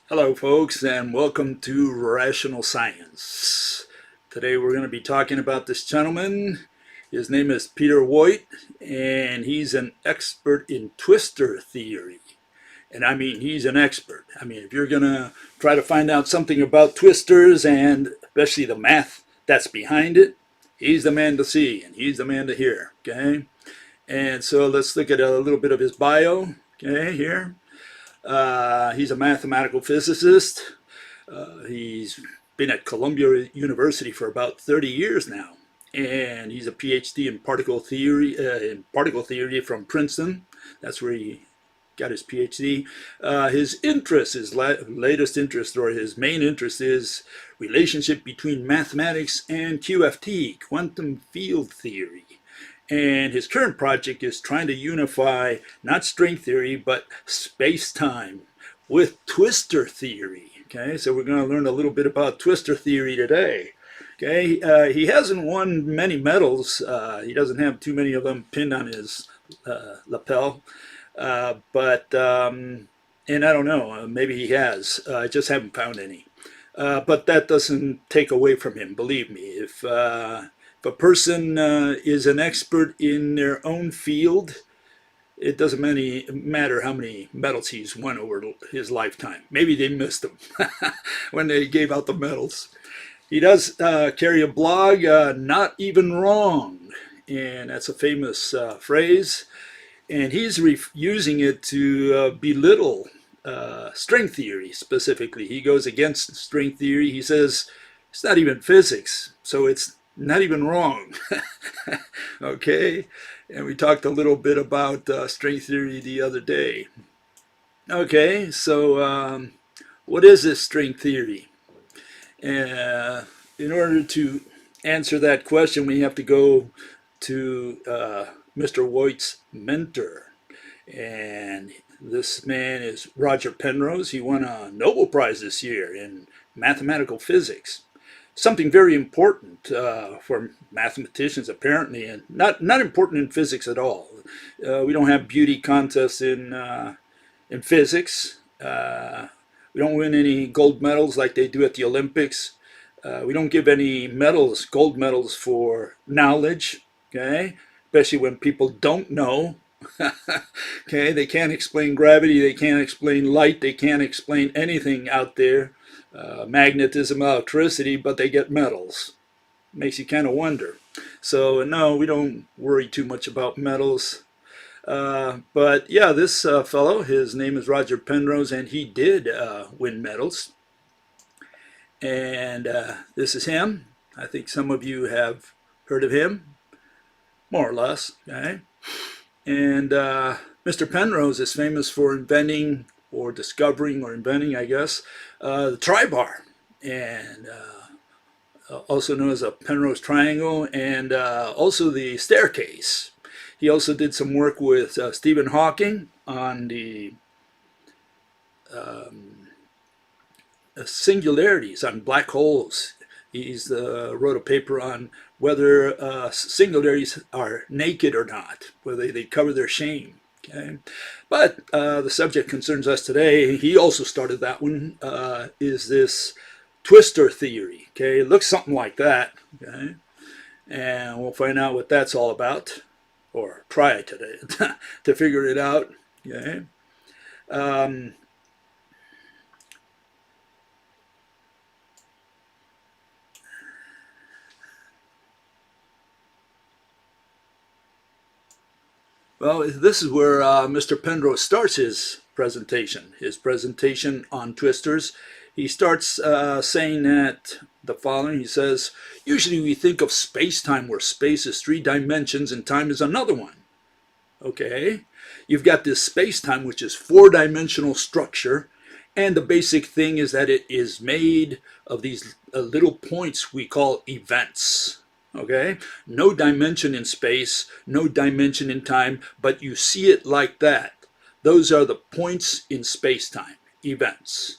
Hello folks, and welcome to Rational Science. Today we're going to be talking about this gentleman. His name is Peter Woit, and he's an expert in twistor theory. And I mean, he's an expert. I mean, if you're going to try to find out something about twistors and especially the math that's behind it, he's the man to see and he's the man to hear, okay? And so let's look at a little bit of his bio, okay, here. He's a mathematical physicist. He's been at Columbia University for about 30 years now, and he's a PhD in particle theory from Princeton. That's where he got his PhD. Latest interest, or his main interest, is relationship between mathematics and QFT, quantum field theory. And his current project is trying to unify not string theory, but space-time with twistor theory. Okay, so we're going to learn a little bit about twistor theory today. Okay, he hasn't won many medals. He doesn't have too many of them pinned on his lapel. And I don't know, maybe he has. I just haven't found any. But that doesn't take away from him, believe me. If a person is an expert in their own field, it doesn't matter how many medals he's won over his lifetime. Maybe they missed him when they gave out the medals. He does carry a blog, Not Even Wrong, and that's a famous phrase. And he's using it to belittle string theory specifically. He goes against string theory. He says it's not even physics, so it's not even wrong. Okay, and we talked a little bit about string theory the other day. Okay, so what is this string theory? In order to answer that question, we have to go to Mr. Woit's mentor, and this man is Roger Penrose. He won a Nobel Prize this year in mathematical physics. Something very important for mathematicians, apparently, and not important in physics at all. We don't have beauty contests in physics. We don't win any gold medals like they do at the Olympics. We don't give any medals, gold medals, for knowledge. Okay, especially when people don't know. Okay, they can't explain gravity. They can't explain light. They can't explain anything out there. Magnetism, electricity, but they get medals. Makes you kind of wonder. So no, we don't worry too much about medals. But yeah, this fellow, his name is Roger Penrose, and he did win medals. And this is him. I think some of you have heard of him, more or less. Okay? And Mr. Penrose is famous for inventing, or discovering, or inventing, I guess, the tri-bar, and also known as a Penrose triangle, and also the staircase. He also did some work with Stephen Hawking on the singularities, on black holes. He's wrote a paper on whether singularities are naked or not, whether they cover their shame. Okay. But the subject concerns us today. He also started that one, is this twistor theory. Okay, it looks something like that. Okay, and we'll find out what that's all about, or try today to figure it out. Okay. Well, this is where Mr. Penrose starts his presentation on twistors. He starts saying that the following. He says, usually we think of space-time where space is 3 dimensions and time is another one. Okay, you've got this space-time, which is 4-dimensional structure, and the basic thing is that it is made of these little points we call events. Okay, no dimension in space, no dimension in time, but you see it like that. Those are the points in space-time, events.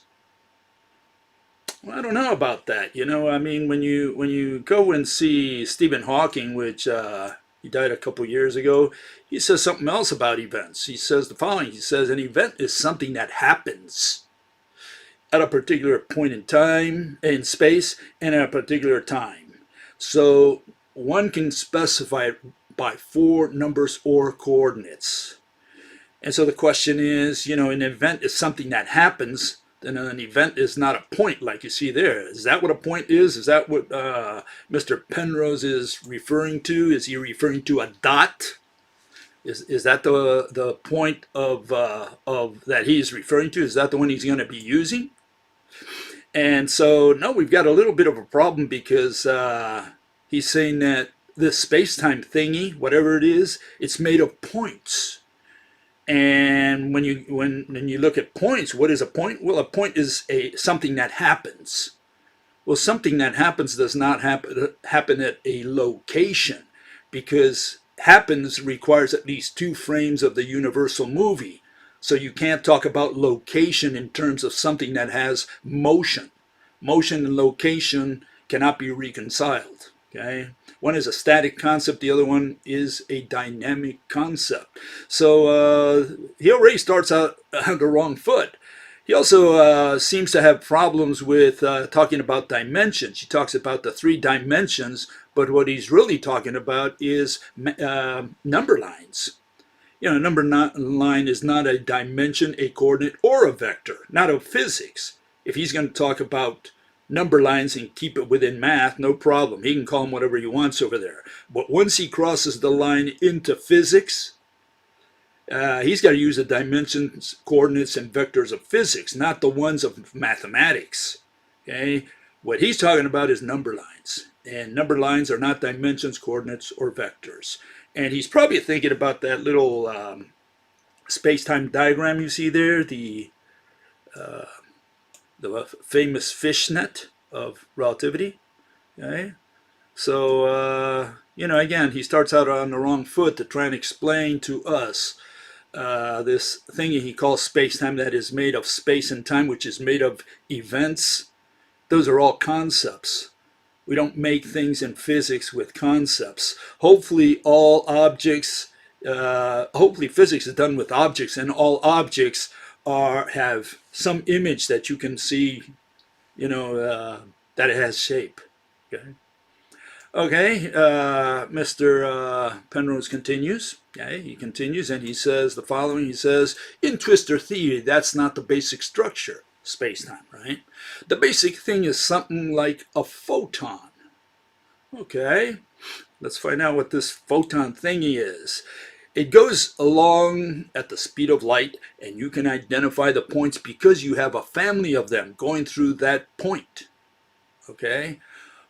Well, I don't know about that. You know, I mean, when you go and see Stephen Hawking, which he died a couple years ago, he says something else about events. He says the following. He says an event is something that happens. at a particular point in time, in space, and at a particular time. So one can specify it by 4 numbers or coordinates. And so the question is, an event is something that happens, then an event is not a point like you see there. Is that what a point is? Is that what Mr. Penrose is referring to? Is he referring to a dot? Is that the point of that he's referring to? Is that the one he's going to be using? And so, no, we've got a little bit of a problem because he's saying that this space-time thingy, whatever it is, it's made of points. And when you look at points, what is a point? Well, a point is something that happens. Well, something that happens does not happen at a location, because happens requires at least 2 frames of the universal movie. So you can't talk about location in terms of something that has motion. Motion and location cannot be reconciled. Okay? One is a static concept, the other one is a dynamic concept. So he already starts out on the wrong foot. He also seems to have problems with talking about dimensions. He talks about the 3 dimensions, but what he's really talking about is number lines. Number line is not a dimension, a coordinate, or a vector, not of physics. If he's going to talk about number lines and keep it within math, no problem. He can call them whatever he wants over there. But once he crosses the line into physics, he's got to use the dimensions, coordinates, and vectors of physics, not the ones of mathematics. Okay? What he's talking about is number lines. And number lines are not dimensions, coordinates, or vectors. And he's probably thinking about that little space-time diagram you see there, the famous fishnet of relativity. Okay? So, again, he starts out on the wrong foot to try and explain to us this thing he calls space-time that is made of space and time, which is made of events. Those are all concepts. We don't make things in physics with concepts. Hopefully all objects, hopefully physics is done with objects, and all objects have some image that you can see, that it has shape. Okay, Mr. Penrose continues. Okay, he continues and he says the following. He says, in twistor theory, that's not the basic structure, space-time, right? The basic thing is something like a photon. Okay, let's find out what this photon thingy is. It goes along at the speed of light, and you can identify the points because you have a family of them going through that point. Okay?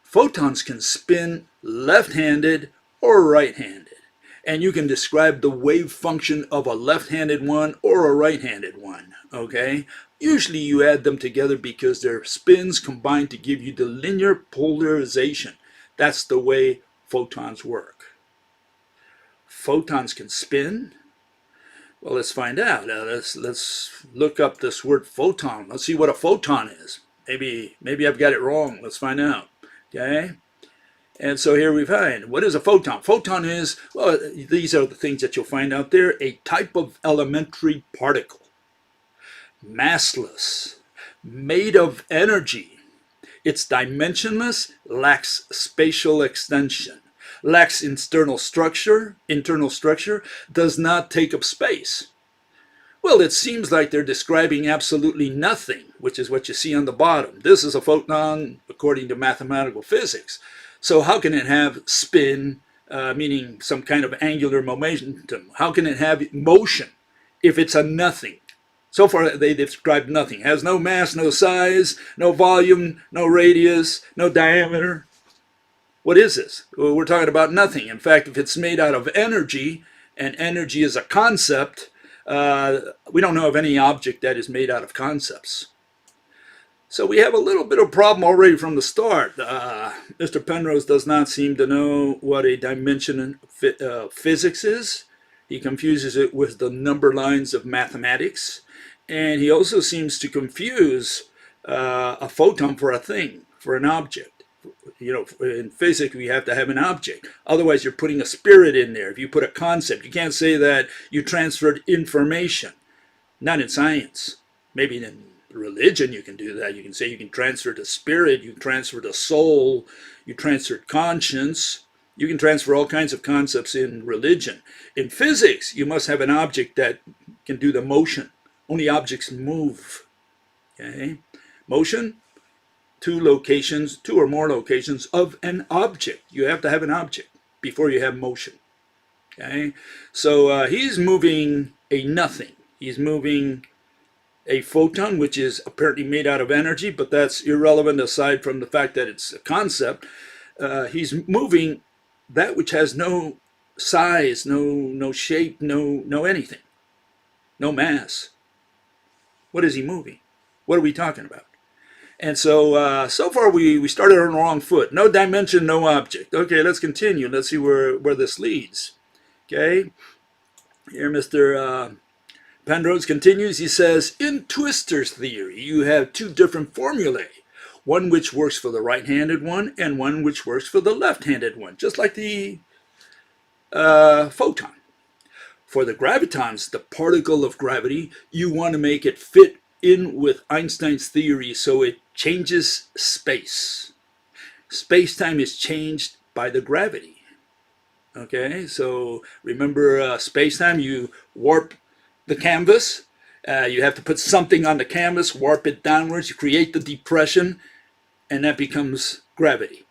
Photons can spin left-handed or right-handed, and you can describe the wave function of a left-handed one or a right-handed one. Okay? Usually you add them together because their spins combine to give you the linear polarization. That's the way photons work. Photons can spin? Well, let's find out. Let's look up this word photon. Let's see what a photon is. Maybe I've got it wrong. Let's find out. Okay? And so here we find, what is a photon? Photon is, well, these are the things that you'll find out there, a type of elementary particle. Massless, made of energy. It's dimensionless, lacks spatial extension, lacks internal structure, does not take up space. Well, it seems like they're describing absolutely nothing, which is what you see on the bottom. This is a photon according to mathematical physics. So how can it have spin, meaning some kind of angular momentum? How can it have motion if it's a nothing? So far, they described nothing. It has no mass, no size, no volume, no radius, no diameter. What is this? Well, we're talking about nothing. In fact, if it's made out of energy, and energy is a concept, we don't know of any object that is made out of concepts. So we have a little bit of problem already from the start. Mr. Penrose does not seem to know what a dimension of physics is. He confuses it with the number lines of mathematics. And he also seems to confuse a photon for a thing, for an object. You know, in physics, we have to have an object. Otherwise, you're putting a spirit in there. If you put a concept, you can't say that you transferred information. Not in science. Maybe in Religion, you can do that. You can say you can transfer the spirit, you can transfer the soul, you transfer conscience. You can transfer all kinds of concepts in religion. In physics, you must have an object that can do the motion. Only objects move. Okay? Motion, two or more locations of an object. You have to have an object before you have motion. Okay? So he's moving a nothing. He's moving a photon, which is apparently made out of energy, but that's irrelevant aside from the fact that it's a concept. He's moving that which has no size, no shape, no anything, no mass. What is he moving? What are we talking about? And so so far we started on the wrong foot. No dimension, no object. Okay, let's continue. Let's see where this leads. Okay, here Mr. Penrose continues. He says, in twistor's theory, you have two different formulae. One which works for the right-handed one and one which works for the left-handed one, just like the photon. For the gravitons, the particle of gravity, you want to make it fit in with Einstein's theory so it changes space. Space-time is changed by the gravity. Okay, so remember space-time, you warp the canvas. You have to put something on the canvas, warp it downwards, you create the depression, and that becomes gravity.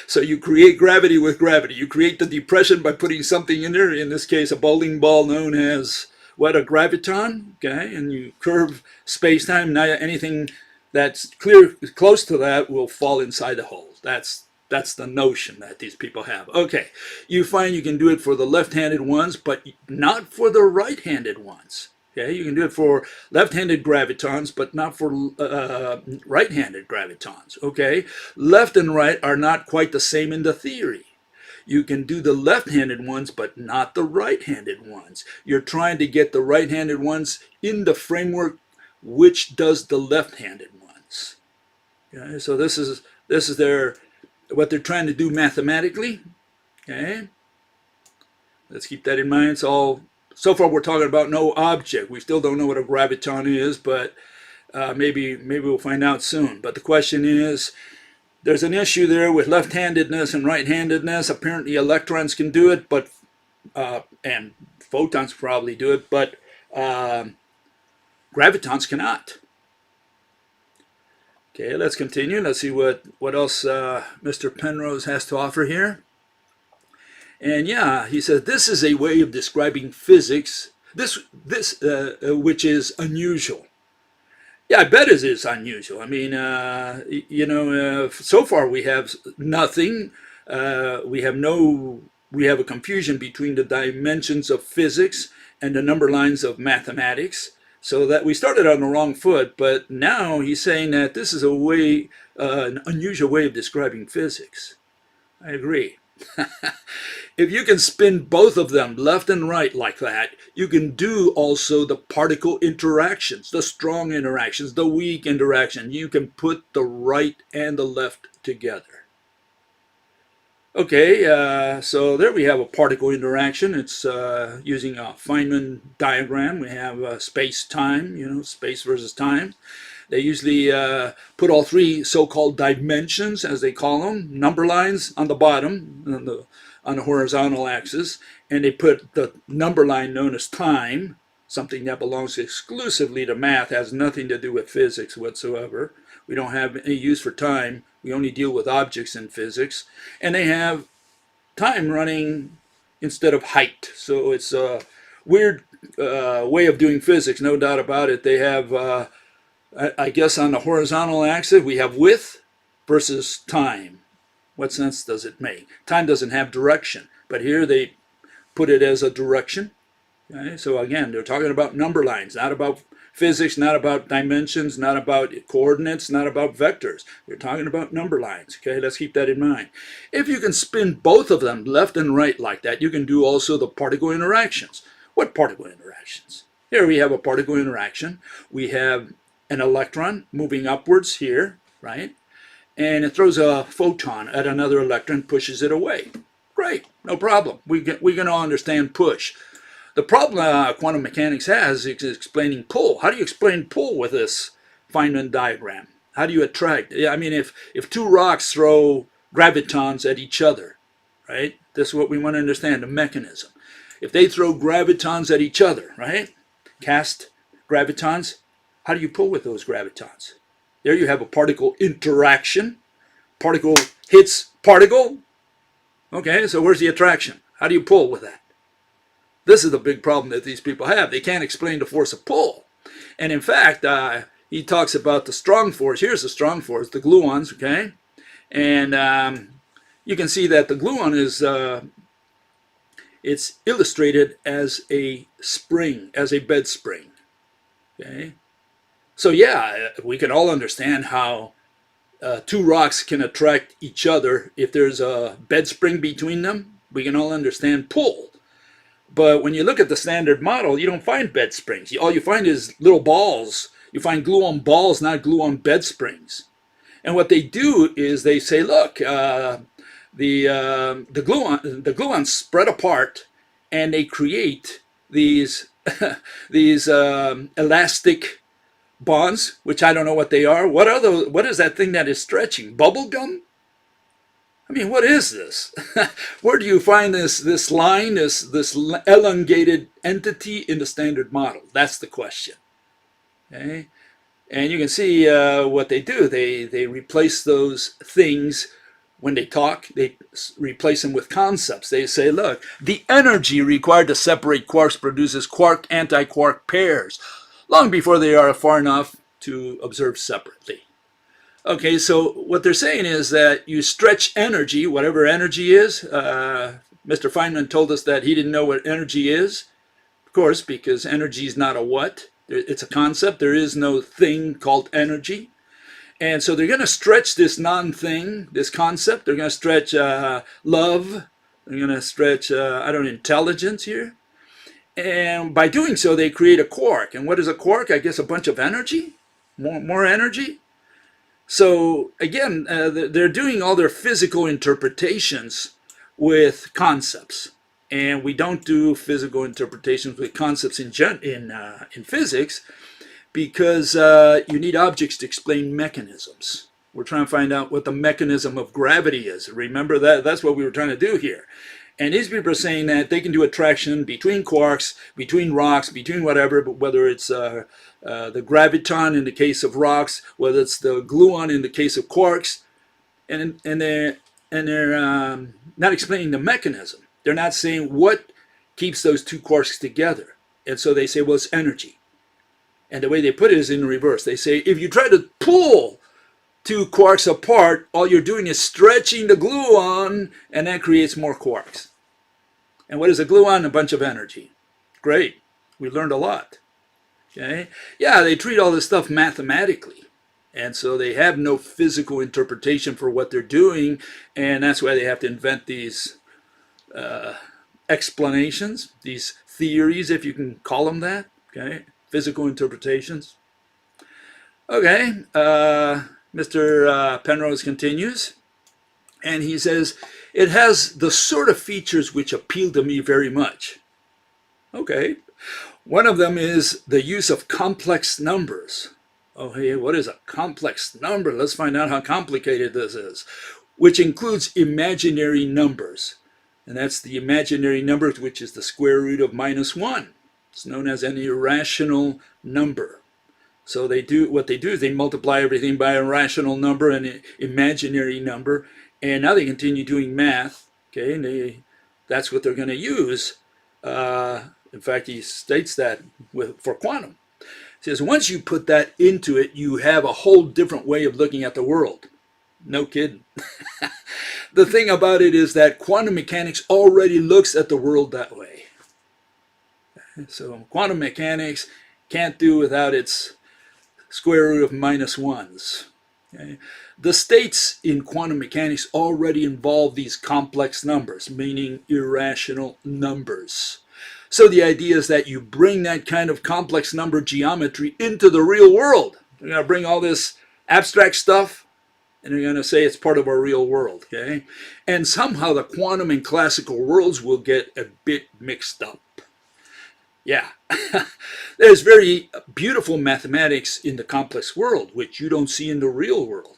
So you create gravity with gravity. You create the depression by putting something in there, in this case a bowling ball known as, what, a graviton, okay? And you curve space-time. Now anything that's close to that will fall inside the hole. That's the notion that these people have. Okay, you find you can do it for the left-handed ones, but not for the right-handed ones. Okay, you can do it for left-handed gravitons, but not for right-handed gravitons. Okay, left and right are not quite the same in the theory. You can do the left-handed ones, but not the right-handed ones. You're trying to get the right-handed ones in the framework which does the left-handed ones. Okay, so this is what they're trying to do mathematically. Okay, let's keep that in mind. It's all, so far we're talking about no object. We still don't know what a graviton is, but maybe we'll find out soon. But the question is, there's an issue there with left-handedness and right-handedness. Apparently electrons can do it, but and photons probably do it, but gravitons cannot. Okay, let's continue. Let's see what else Mr. Penrose has to offer here. And yeah, he says this is a way of describing physics, which is unusual. Yeah, I bet it is unusual. I mean, so far we have nothing. We have a confusion between the dimensions of physics and the number lines of mathematics. So that we started on the wrong foot, but now he's saying that this is an unusual way of describing physics. I agree. If you can spin both of them left and right like that, you can do also the particle interactions, the strong interactions, the weak interaction. You can put the right and the left together. Okay, so there we have a particle interaction. It's using a Feynman diagram. We have space-time, space versus time. They usually put all three so-called dimensions, as they call them, number lines on the bottom, on the horizontal axis, and they put the number line known as time, something that belongs exclusively to math, has nothing to do with physics whatsoever. We don't have any use for time. We only deal with objects in physics. And they have time running instead of height. So it's a weird way of doing physics, no doubt about it. They have, I guess on the horizontal axis, we have width versus time. What sense does it make? Time doesn't have direction, but here they put it as a direction. Okay? So again, they're talking about number lines, not about physics, not about dimensions, not about coordinates, not about vectors. They're talking about number lines. Okay, let's keep that in mind. If you can spin both of them left and right like that, you can do also the particle interactions. What particle interactions? Here we have a particle interaction. We have an electron moving upwards here, right? And it throws a photon at another electron, pushes it away. Great, no problem. We're going to understand push. The problem quantum mechanics has is explaining pull. How do you explain pull with this Feynman diagram. How do you attract? I mean, if two rocks throw gravitons at each other, right? This is what we want to understand, the mechanism. If they throw gravitons at each other, right? Cast gravitons, how do you pull with those gravitons? There you have a particle interaction. Particle hits particle. Okay, so where's the attraction? How do you pull with that? This is the big problem that these people have. They can't explain the force of pull. And in fact, he talks about the strong force. Here's the strong force, the gluons, okay? And you can see that the gluon is, it's illustrated as a spring, as a bed spring, okay? So yeah, we can all understand how two rocks can attract each other. If there's a bed spring between them, we can all understand pull. But when you look at the standard model, you don't find bed springs. All you find is little balls. You find gluon balls, not gluon bed springs. And what they do is they say, look, the gluons spread apart, and they create these these elastic bonds, which I don't know what they are. What are those? What is that thing that is stretching? Bubble gum? I mean, what is this? Where do you find this line, this elongated entity in the standard model? That's the question. Okay, and you can see what they do. They replace those things when they talk. They replace them with concepts. They say, look, the energy required to separate quarks produces quark-antiquark pairs, long before they are far enough to observe separately. Okay, so what they're saying is that you stretch energy, whatever energy is. Mr. Feynman told us that he didn't know what energy is, of course, because energy is not a what. It's a concept. There is no thing called energy. And so they're going to stretch this non-thing, this concept. They're going to stretch love. They're going to stretch, intelligence here. And by doing so, they create a quark. And what is a quark? I guess a bunch of energy, more energy. So again, they're doing all their physical interpretations with concepts, and we don't do physical interpretations with concepts in physics, because you need objects to explain mechanisms. We're trying to find out what the mechanism of gravity is. Remember that? That's what we were trying to do here. And these people are saying that they can do attraction between quarks, between rocks, between whatever, but whether it's the graviton in the case of rocks, whether it's the gluon in the case of quarks, and they're not explaining the mechanism. They're not saying what keeps those two quarks together. And so they say, well, it's energy. And the way they put it is in reverse. They say, if you try to pull two quarks apart, all you're doing is stretching the gluon, and that creates more quarks. And what is a gluon? A bunch of energy. Great. We learned a lot. Okay? Yeah, they treat all this stuff mathematically. And so they have no physical interpretation for what they're doing, and that's why they have to invent these explanations, these theories, if you can call them that. Okay? Physical interpretations. Okay. Mr. Penrose continues, and he says, it has the sort of features which appeal to me very much. Okay. One of them is the use of complex numbers. Oh, hey, what is a complex number? Let's find out how complicated this is. Which includes imaginary numbers. And that's the imaginary number, which is the square root of -1. It's known as an irrational number. So what they do is they multiply everything by a rational number, an imaginary number, and now they continue doing math. Okay, and that's what they're going to use. In fact, he states that for quantum. He says once you put that into it, you have a whole different way of looking at the world. No kidding. The thing about it is that quantum mechanics already looks at the world that way. So quantum mechanics can't do without its square root of -1s. Okay? The states in quantum mechanics already involve these complex numbers, meaning irrational numbers. So the idea is that you bring that kind of complex number geometry into the real world. You're going to bring all this abstract stuff, and you're going to say it's part of our real world. Okay? And somehow the quantum and classical worlds will get a bit mixed up. Yeah. There's very beautiful mathematics in the complex world, which you don't see in the real world.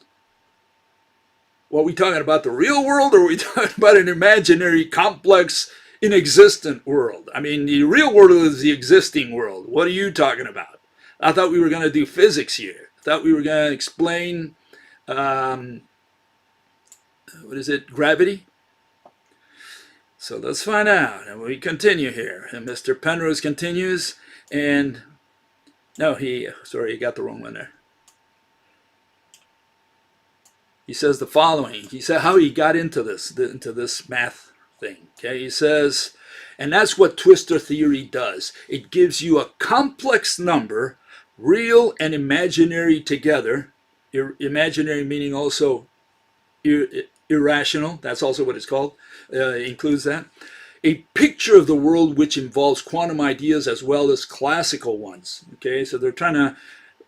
Well, are we talking about the real world, or are we talking about an imaginary, complex, inexistent world? I mean, the real world is the existing world. What are you talking about? I thought we were going to do physics here. I thought we were going to explain, um, what is it, gravity? So let's find out. And we continue here. And Mr. Penrose continues, and no, sorry, he got the wrong one there. He says the following. He said how he got into this math thing. Okay, he says, and that's what twistor theory does. It gives you a complex number, real and imaginary together. Imaginary meaning also irrational. That's also what it's called. Includes that. A picture of the world which involves quantum ideas as well as classical ones. Okay, so they're trying to.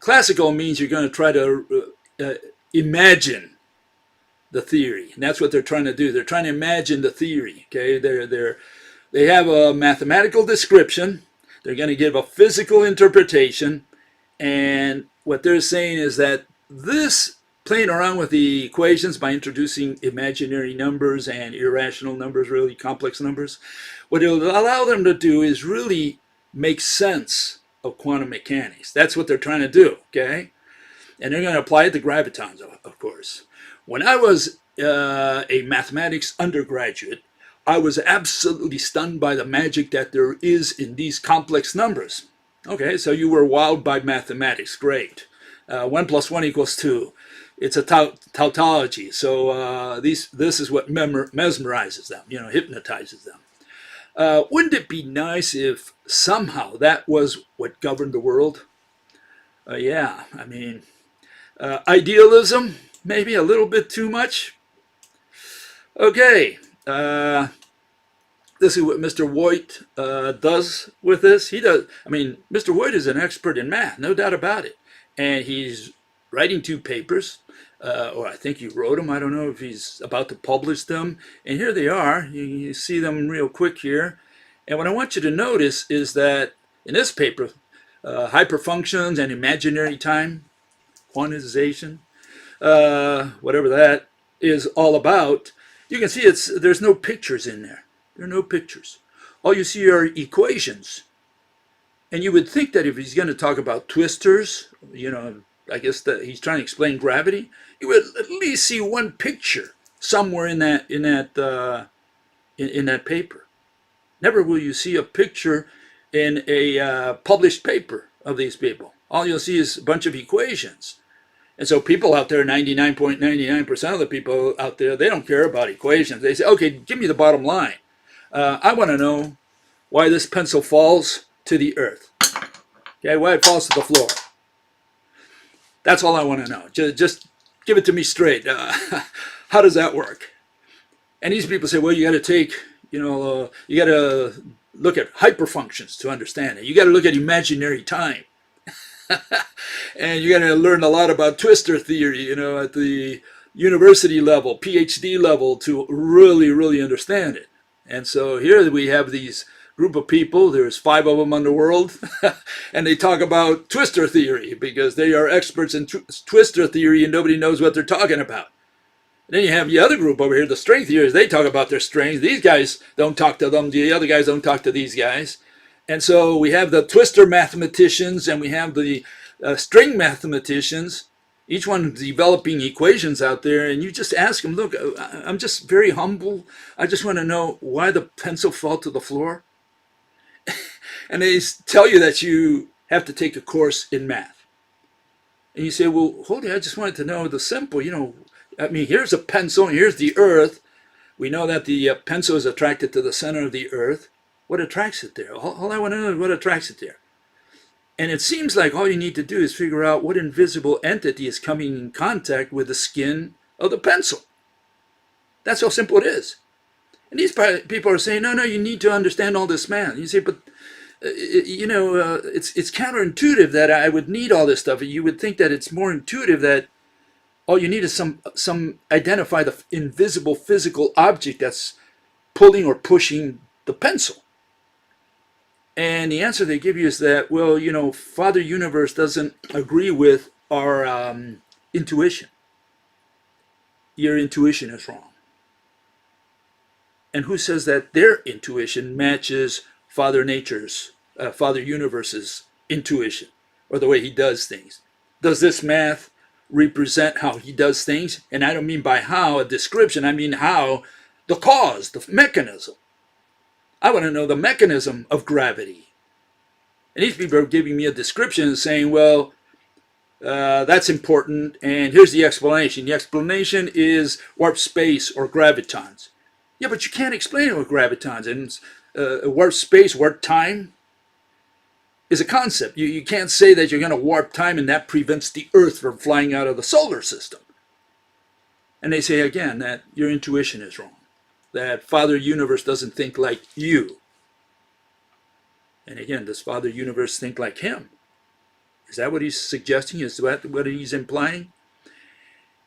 Classical means you're going to try to imagine the theory, and that's what they're trying to do. They're trying to imagine the theory. Okay, they have a mathematical description. They're going to give a physical interpretation, and what they're saying is that this playing around with the equations by introducing imaginary numbers and irrational numbers, really complex numbers, what it'll allow them to do is really make sense of quantum mechanics. That's what they're trying to do. Okay, and they're going to apply it to gravitons, of course. When I was a mathematics undergraduate, I was absolutely stunned by the magic that there is in these complex numbers. Okay, so you were wowed by mathematics. Great. 1 + 1 = 2. It's a tautology. So this is what mesmerizes them, hypnotizes them. Wouldn't it be nice if somehow that was what governed the world? Yeah, I mean, idealism, maybe a little bit too much. Okay, this is what Mr. Woit does with this. He does. I mean, Mr. Woit is an expert in math, no doubt about it, and he's writing 2 papers, or I think he wrote them. I don't know if he's about to publish them. And here they are. You see them real quick here. And what I want you to notice is that in this paper, hyperfunctions and imaginary time, quantization, whatever that is all about, you can see there's no pictures in there. There are no pictures. All you see are equations. And you would think that if he's going to talk about twistors, I guess that he's trying to explain gravity, you would at least see one picture somewhere in that paper. Never will you see a picture in a published paper of these people. All you'll see is a bunch of equations. And so people out there, 99.99% of the people out there, they don't care about equations. They say, okay, give me the bottom line. I want to know why this pencil falls to the earth. Okay, why it falls to the floor. That's all I want to know. Just give it to me straight. How does that work? And these people say, well, you got to take, you got to look at hyperfunctions to understand it. You got to look at imaginary time. And you got to learn a lot about twistor theory, at the university level, PhD level, to really, really understand it. And so here we have these group of people. There's 5 of them in the world, and they talk about twistor theory because they are experts in twistor theory, and nobody knows what they're talking about. And then you have the other group over here, the string theorists. They talk about their strings. These guys don't talk to them. The other guys don't talk to these guys. And so we have the twistor mathematicians, and we have the string mathematicians, each one developing equations out there, and you just ask them, look, I'm just very humble. I just want to know why the pencil fell to the floor. And they tell you that you have to take a course in math. And you say, well, hold on, I just wanted to know the simple, I mean, here's a pencil, and here's the earth. We know that the pencil is attracted to the center of the earth. What attracts it there? All I want to know is what attracts it there. And it seems like all you need to do is figure out what invisible entity is coming in contact with the skin of the pencil. That's how simple it is. And these people are saying, no, you need to understand all this math. You say, but, it's counterintuitive that I would need all this stuff. You would think that it's more intuitive that all you need is some identify the invisible physical object that's pulling or pushing the pencil. And the answer they give you is that, well, Father Universe doesn't agree with our intuition. Your intuition is wrong. And who says that their intuition matches Father Nature's, Father Universe's intuition, or the way he does things? Does this math represent how he does things? And I don't mean by how a description, I mean how, the cause, the mechanism. I want to know the mechanism of gravity. And these people are giving me a description and saying, well, that's important, and here's the explanation. The explanation is warp space or gravitons. Yeah, but you can't explain it with gravitons. And warp space, warp time is a concept. You can't say that you're going to warp time and that prevents the Earth from flying out of the solar system. And they say again that your intuition is wrong, that Father Universe doesn't think like you. And again, does Father Universe think like him? Is that what he's suggesting? Is that what he's implying?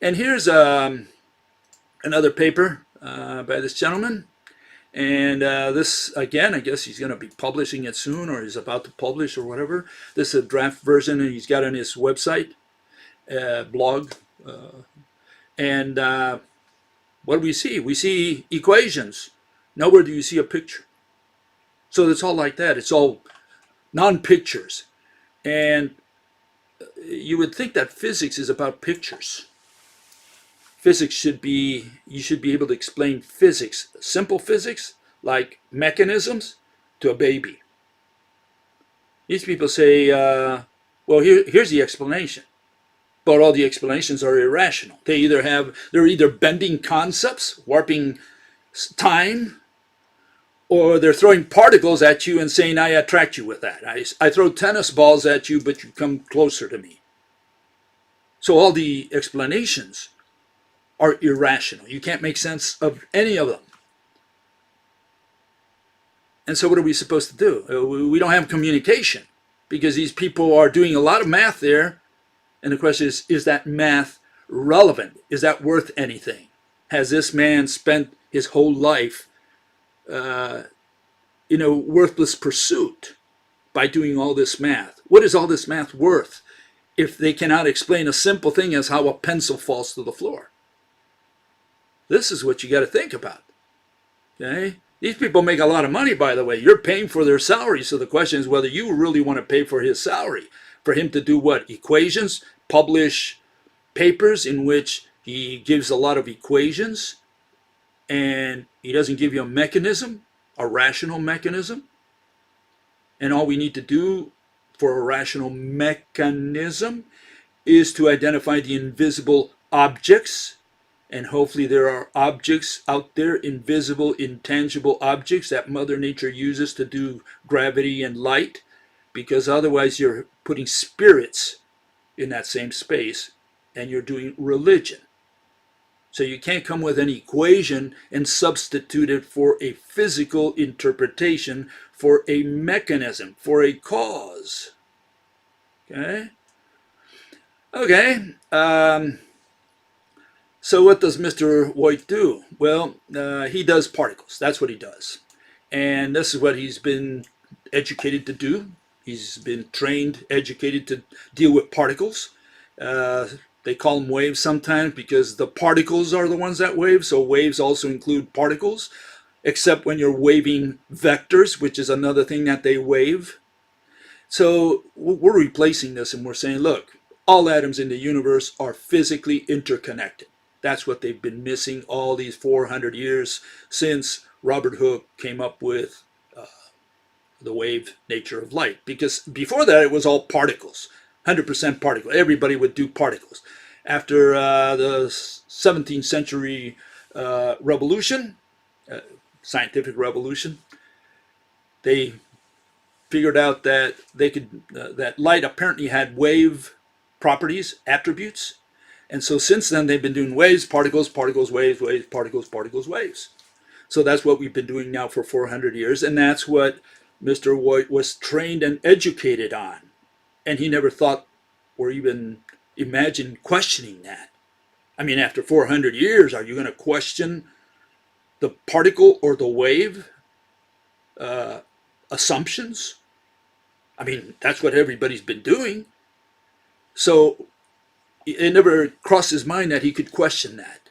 And here's another paper by this gentleman. And this, again, I guess he's going to be publishing it soon, or he's about to publish or whatever. This is a draft version and he's got on his website, blog. And what do we see? We see equations. Nowhere do you see a picture. So it's all like that. It's all non-pictures. And you would think that physics is about pictures. Physics should be, you should be able to explain physics, simple physics, like mechanisms, to a baby. These people say, well, here's the explanation. But all the explanations are irrational. They're either bending concepts, warping time, or they're throwing particles at you and saying, I attract you with that. I throw tennis balls at you, but you come closer to me. So all the explanations are irrational. You can't make sense of any of them. And so what are we supposed to do? We don't have communication because these people are doing a lot of math there. And the question is that math relevant? Is that worth anything? Has this man spent his whole life in a worthless pursuit by doing all this math? What is all this math worth if they cannot explain a simple thing as how a pencil falls to the floor? This is what you got to think about. Okay? These people make a lot of money, by the way. You're paying for their salary, so the question is whether you really want to pay for his salary. For him to do what? Equations? Publish papers in which he gives a lot of equations and he doesn't give you a mechanism, a rational mechanism. And all we need to do for a rational mechanism is to identify the invisible objects. And hopefully there are objects out there, invisible, intangible objects that Mother Nature uses to do gravity and light, because otherwise you're putting spirits in that same space and you're doing religion. So you can't come with an equation and substitute it for a physical interpretation, for a mechanism, for a cause. Okay? Okay. So what does Mr. Woit do? Well, he does particles. That's what he does. And this is what he's been educated to do. He's been trained, educated to deal with particles. They call them waves sometimes because the particles are the ones that wave. So waves also include particles, except when you're waving vectors, which is another thing that they wave. So we're replacing this and we're saying, look, all atoms in the universe are physically interconnected. That's what they've been missing all these 400 years since Robert Hooke came up with the wave nature of light. Because before that, it was all particles, 100% particle. Everybody would do particles. After the 17th century revolution, scientific revolution, they figured out that they could that light apparently had wave properties, attributes. And so since then, they've been doing waves, particles, particles, waves, waves, particles, particles, waves. So that's what we've been doing now for 400 years. And that's what Mr. Woit was trained and educated on. And he never thought or even imagined questioning that. I mean, after 400 years, are you going to question the particle or the wave assumptions I mean, that's what everybody's been doing. So it never crossed his mind that he could question that.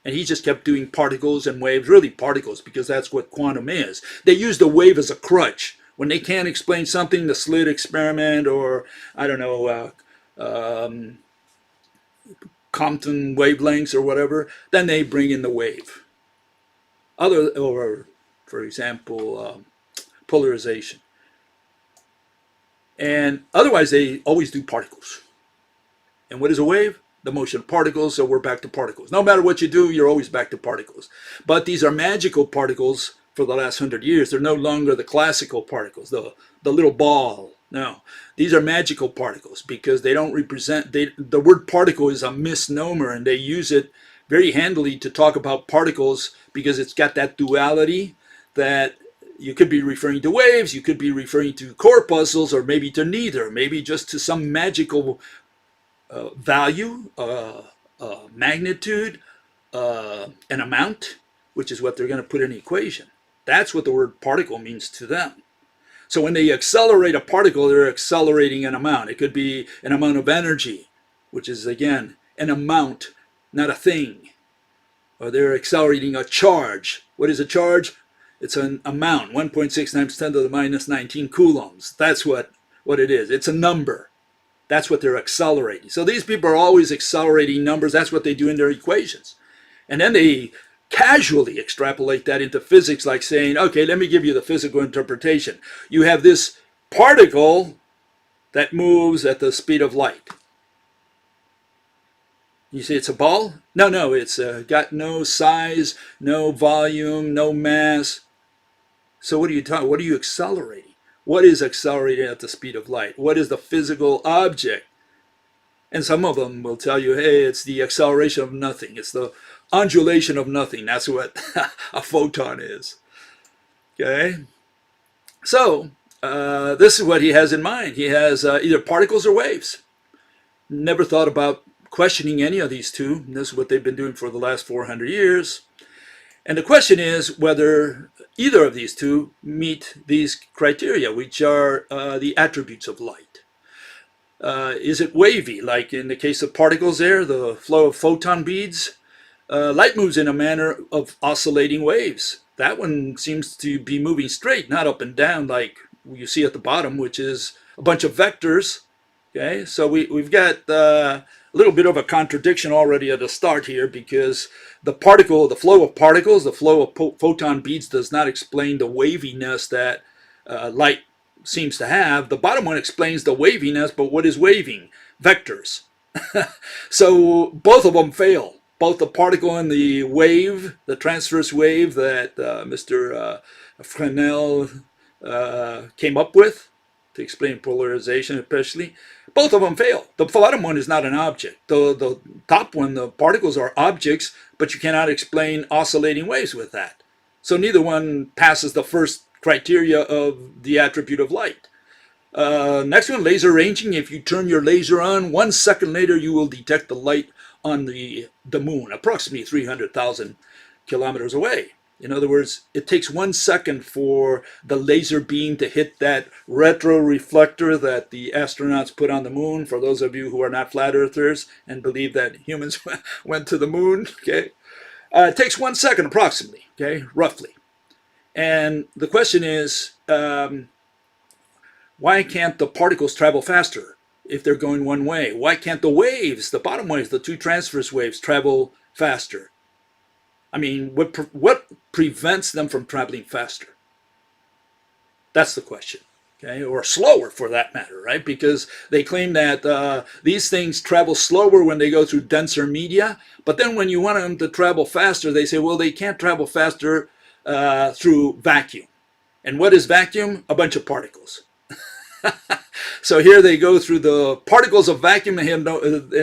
And he just kept doing particles and waves, really particles, because that's what quantum is. They use the wave as a crutch. When they can't explain something, the slit experiment, or I don't know, Compton wavelengths or whatever, then they bring in the wave. Or for example, polarization. And otherwise, they always do particles. And what is a wave? The motion of particles, so we're back to particles. No matter what you do, you're always back to particles. But these are magical particles for the last 100 years. They're no longer the classical particles, the little ball. No, these are magical particles because they don't represent, the word particle is a misnomer, and they use it very handily to talk about particles because it's got that duality that you could be referring to waves, you could be referring to corpuscles, or maybe to neither, maybe just to some magical value, magnitude, an amount, which is what they're going to put in the equation. That's what the word particle means to them. So when they accelerate a particle, they're accelerating an amount. It could be an amount of energy, which is, again, an amount, not a thing. Or they're accelerating a charge. What is a charge? It's an amount, 1.6 times 10 to the minus 19 coulombs. That's what it is. It's a number. That's what they're accelerating. So these people are always accelerating numbers. That's what they do in their equations. And then they casually extrapolate that into physics, like saying, okay, let me give you the physical interpretation. You have this particle that moves at the speed of light. You say it's a ball? No, it's got no size, no volume, no mass. So what are you talking? What are you accelerating? What is accelerating at the speed of light? What is the physical object? And some of them will tell you, hey, it's the acceleration of nothing. It's the undulation of nothing. That's what a photon is. Okay? So this is what he has in mind. He has either particles or waves. Never thought about questioning any of these two. And this is what they've been doing for the last 400 years. And the question is whether either of these two meet these criteria, which are the attributes of light. Is it wavy, like in the case of particles there, the flow of photon beads? Light moves in a manner of oscillating waves. That one seems to be moving straight, not up and down like you see at the bottom, which is a bunch of vectors. Okay, so we've got a little bit of a contradiction already at the start here, because the flow of particles, the flow of photon beads does not explain the waviness that light seems to have. The bottom one explains the waviness, but what is waving? Vectors. So both of them fail. Both the particle and the wave, the transverse wave that Mr. Fresnel came up with to explain polarization especially, both of them fail. The bottom one is not an object. The top one, the particles, are objects, but you cannot explain oscillating waves with that. So neither one passes the first criteria of the attribute of light. Next one, laser ranging. If you turn your laser on, 1 second later you will detect the light on the moon, approximately 300,000 kilometers away. In other words, it takes 1 second for the laser beam to hit that retroreflector that the astronauts put on the moon, for those of you who are not flat earthers and believe that humans went to the moon. Okay, it takes 1 second approximately, okay, roughly. And the question is, why can't the particles travel faster if they're going one way? Why can't the waves, the bottom waves, the two transverse waves, travel faster? I mean, what prevents them from traveling faster? That's the question, okay? Or slower, for that matter, right? Because they claim that these things travel slower when they go through denser media, but then when you want them to travel faster, they say, well, they can't travel faster through vacuum. And what is vacuum? A bunch of particles. So here they go through the particles of vacuum, and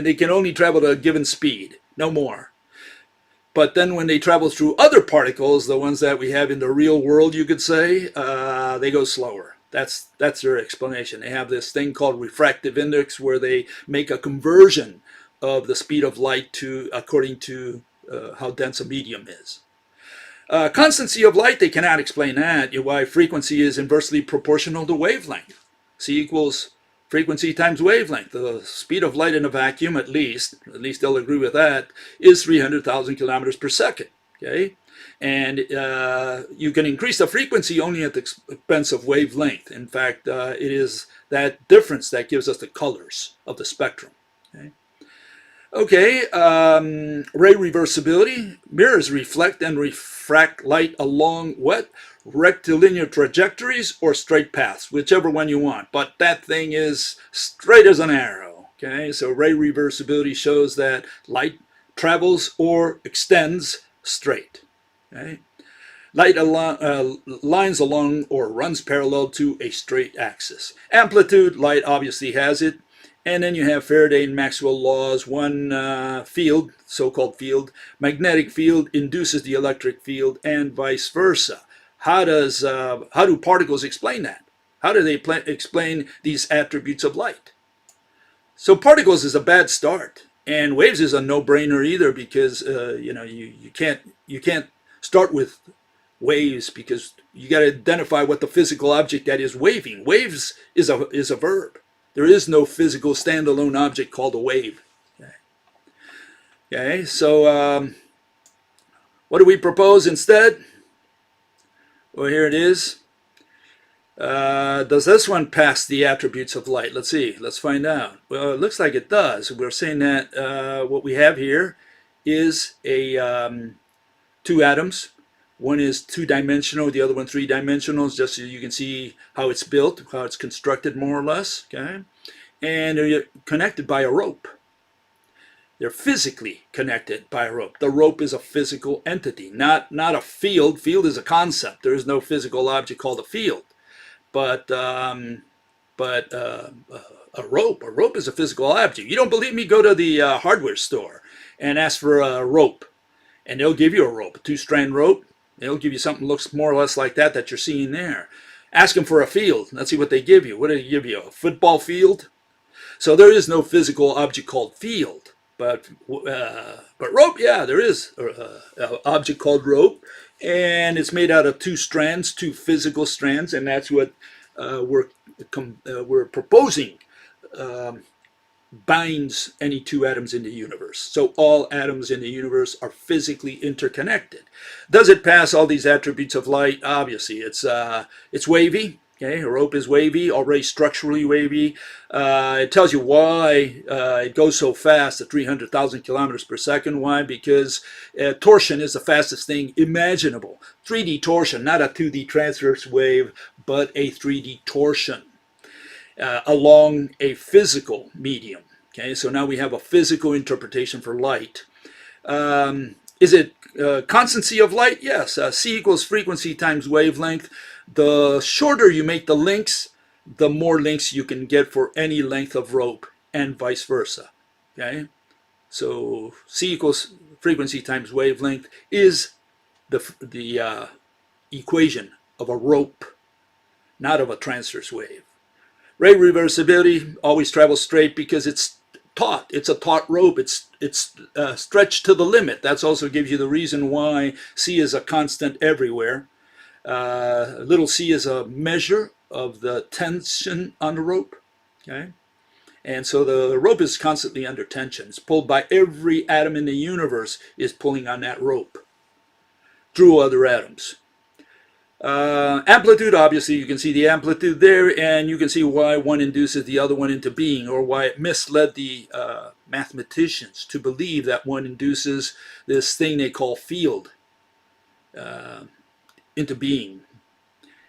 they can only travel at a given speed, no more. But then when they travel through other particles, the ones that we have in the real world, you could say, they go slower. That's their explanation. They have this thing called refractive index, where they make a conversion of the speed of light to according to how dense a medium is. Constancy of light, they cannot explain that. Why frequency is inversely proportional to wavelength. C equals frequency times wavelength. The speed of light in a vacuum, at least they'll agree with that, is 300,000 kilometers per second. Okay, and you can increase the frequency only at the expense of wavelength. In fact, it is that difference that gives us the colors of the spectrum. Okay, ray reversibility. Mirrors reflect and refract light along what? Rectilinear trajectories or straight paths, whichever one you want. But that thing is straight as an arrow. Okay, so ray reversibility shows that light travels or extends straight. Okay, light lines along or runs parallel to a straight axis. Amplitude, light obviously has it. And then you have Faraday and Maxwell laws. One field, so-called field, magnetic field, induces the electric field, and vice versa. How do particles explain that? How do they explain these attributes of light? So particles is a bad start, and waves is a no-brainer either, because you can't start with waves, because you got to identify what the physical object that is waving. Waves is a verb. There is no physical standalone object called a wave. Okay, so what do we propose instead? Well, here it is. Does this one pass the attributes of light? Let's see. Let's find out. Well, it looks like it does. We're saying that what we have here is two atoms. One is two-dimensional, the other one three-dimensional, just so you can see how it's built, how it's constructed more or less. Okay, and they're connected by a rope. They're physically connected by a rope. The rope is a physical entity, not a field. Field is a concept. There is no physical object called a field. But a rope is a physical object. You don't believe me? Go to the hardware store and ask for a rope, and they'll give you a rope, a two-strand rope. They'll give you something that looks more or less like that you're seeing there. Ask them for a field. Let's see what they give you. What do they give you? A football field? So there is no physical object called field. But rope, yeah, there is an object called rope. And it's made out of two strands, two physical strands. And that's what we're proposing binds any two atoms in the universe. So all atoms in the universe are physically interconnected. Does it pass all these attributes of light? Obviously, it's wavy. Okay, a rope is wavy, already structurally wavy. It tells you why it goes so fast at 300,000 kilometers per second. Why? Because torsion is the fastest thing imaginable. 3D torsion, not a 2D transverse wave, but a 3D torsion. Along a physical medium. Okay, so now we have a physical interpretation for light. Is it constancy of light? Yes. C equals frequency times wavelength. The shorter you make the links, the more links you can get for any length of rope, and vice versa. Okay, so C equals frequency times wavelength is the equation of a rope, not of a transverse wave. Ray reversibility always travels straight because it's taut. It's a taut rope. It's stretched to the limit. That also gives you the reason why C is a constant everywhere. Little c is a measure of the tension on the rope. Okay, and so the rope is constantly under tension. It's pulled by every atom in the universe is pulling on that rope through other atoms. Amplitude, obviously you can see the amplitude there, and you can see why one induces the other one into being, or why it misled the mathematicians to believe that one induces this thing they call field into being.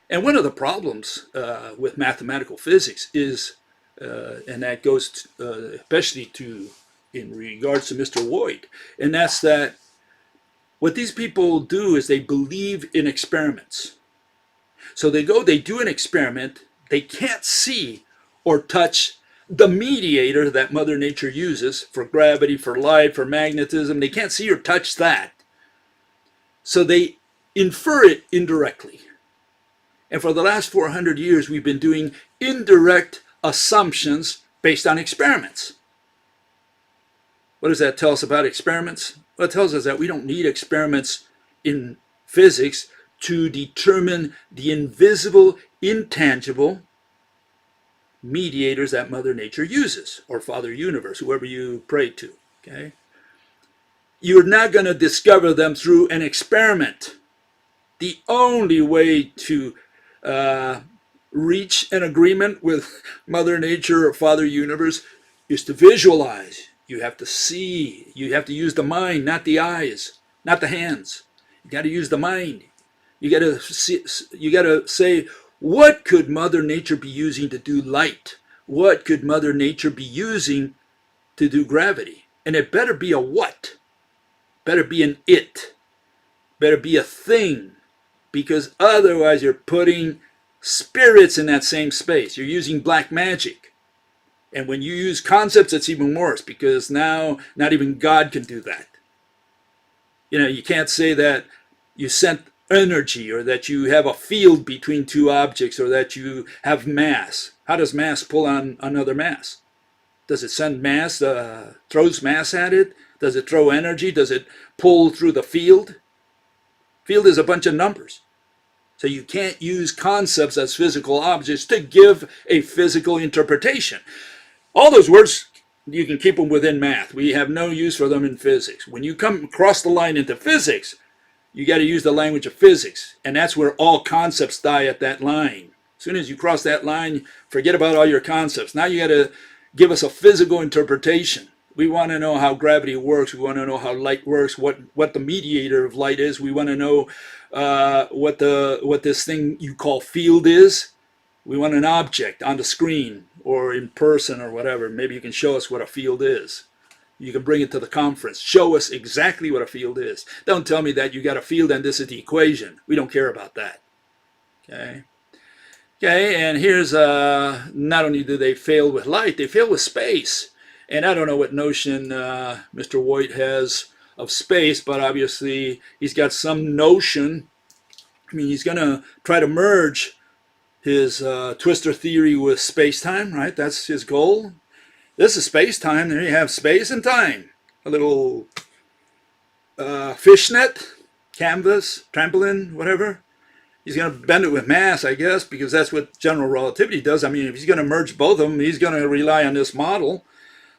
And one of the problems with mathematical physics is, and that goes especially in regards to Mr. Woit, and that's that what these people do is they believe in experiments. So they do an experiment, they can't see or touch the mediator that Mother Nature uses for gravity, for light, for magnetism. They can't see or touch that. So they infer it indirectly. And for the last 400 years, we've been doing indirect assumptions based on experiments. What does that tell us about experiments? Well, it tells us that we don't need experiments in physics to determine the invisible, intangible, mediators that Mother Nature uses, or Father Universe, whoever you pray to. Okay? You're not going to discover them through an experiment. The only way to reach an agreement with Mother Nature or Father Universe is to visualize. You have to see. You have to use the mind, not the eyes, not the hands. You got to use the mind. You got to see, you got to say, what could Mother Nature be using to do light? What could Mother Nature be using to do gravity? And it better be a what? Better be an it. Better be a thing. Because otherwise you're putting spirits in that same space. You're using black magic. And when you use concepts, it's even worse, because now not even God can do that. You know, you can't say that you sent energy, or that you have a field between two objects, or that you have mass. How does mass pull on another mass? Does it send mass, throws mass at it? Does it throw energy? Does it pull through the field? Field is a bunch of numbers. So you can't use concepts as physical objects to give a physical interpretation. All those words, you can keep them within math. We have no use for them in physics. When you come across the line into physics, you got to use the language of physics. And that's where all concepts die at that line. As soon as you cross that line, forget about all your concepts. Now you got to give us a physical interpretation. We want to know how gravity works. We want to know how light works, what the mediator of light is. We want to know what this thing you call field is. We want an object on the screen or in person or whatever. Maybe you can show us what a field is. You can bring it to the conference. Show us exactly what a field is. Don't tell me that you got a field and this is the equation. We don't care about that. Okay. Okay, and here's, not only do they fail with light, they fail with space. And I don't know what notion Mr. Woit has of space, but obviously he's got some notion. I mean, he's going to try to merge his twistor theory with space-time, right? That's his goal. This is space-time. There you have space and time. A little fishnet, canvas, trampoline, whatever. He's going to bend it with mass, I guess, because that's what general relativity does. I mean, if he's going to merge both of them, he's going to rely on this model.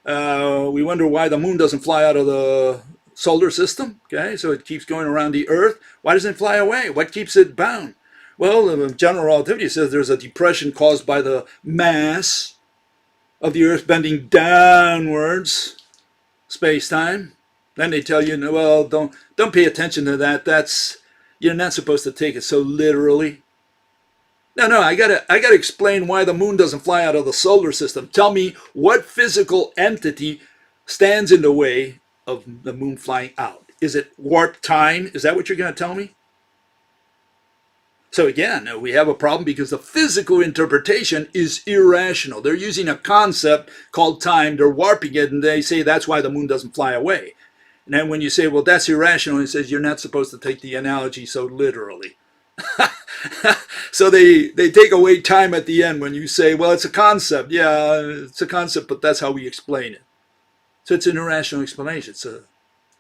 We wonder why the moon doesn't fly out of the solar system. Okay, so it keeps going around the Earth. Why doesn't it fly away? What keeps it bound? Well, general relativity says there's a depression caused by the mass of the Earth bending downwards, space-time. Then they tell you, well, don't pay attention to that. You're not supposed to take it so literally. No, I gotta explain why the moon doesn't fly out of the solar system. Tell me what physical entity stands in the way of the moon flying out. Is it warp time? Is that what you're going to tell me? So again, we have a problem because the physical interpretation is irrational. They're using a concept called time. They're warping it, and they say that's why the moon doesn't fly away. And then when you say, well, that's irrational, he says you're not supposed to take the analogy so literally. So they take away time at the end when you say, well, it's a concept. Yeah, it's a concept, but that's how we explain it. So it's an irrational explanation. So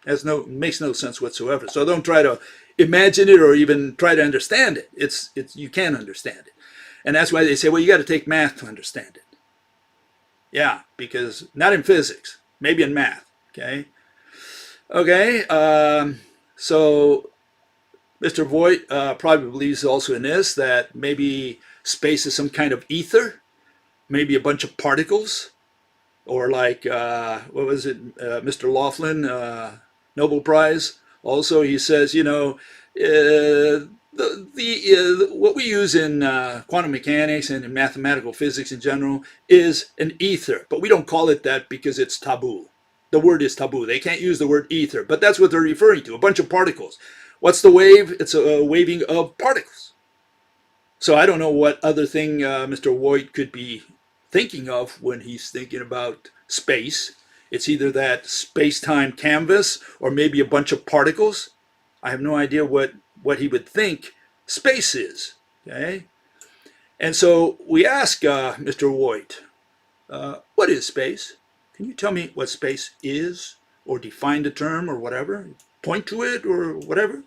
it makes no sense whatsoever. So don't try to imagine it or even try to understand it. You can't understand it. And that's why they say, well, you got to take math to understand it. Yeah, because not in physics, maybe in math. Okay. Okay. So Mr. Woit probably believes also in this, that maybe space is some kind of ether, maybe a bunch of particles, or like, what was it, Mr. Laughlin, Nobel Prize. Also, he says, you know, what we use in quantum mechanics and in mathematical physics in general is an ether, but we don't call it that because it's taboo. The word is taboo. They can't use the word ether, but that's what they're referring to, a bunch of particles. What's the wave? It's a waving of particles. So I don't know what other thing Mr. Woit could be thinking of when he's thinking about space. It's either that space-time canvas or maybe a bunch of particles. I have no idea what he would think space is. Okay? And so we ask Mr. Woit, what is space? Can you tell me what space is, or define the term or whatever? Point to it or whatever.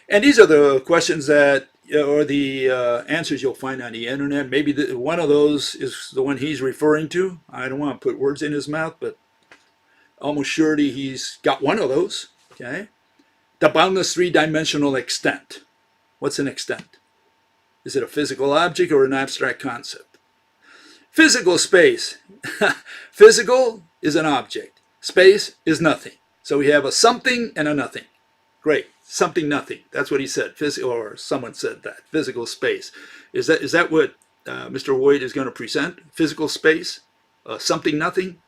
And these are the questions that or the answers you'll find on the internet. Maybe one of those is the one he's referring to. I don't want to put words in his mouth, but almost surely he's got one of those. Okay, the boundless three-dimensional extent. What's an extent? Is it a physical object or an abstract concept? Physical space. Physical is an object. Space is nothing. So we have a something and a nothing. Great. Something, nothing. That's what he said. Or someone said that. Physical space. Is that what Mr. Woit is going to present? Physical space? Something, nothing?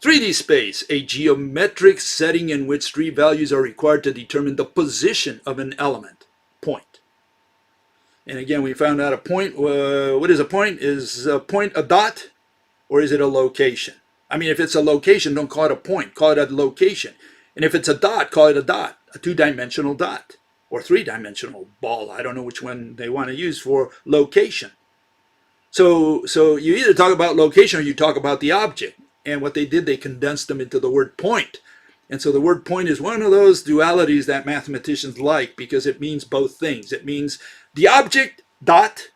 3D space, a geometric setting in which three values are required to determine the position of an element. Point. And again, we found out a point. What is a point? Is a point a dot, or is it a location? I mean, if it's a location, don't call it a point. Call it a location. And if it's a dot, call it a dot, a two-dimensional dot, or three-dimensional ball. I don't know which one they want to use for location. So you either talk about location or you talk about the object. And what they did, they condensed them into the word point. And so the word point is one of those dualities that mathematicians like because it means both things. It means the object, dot,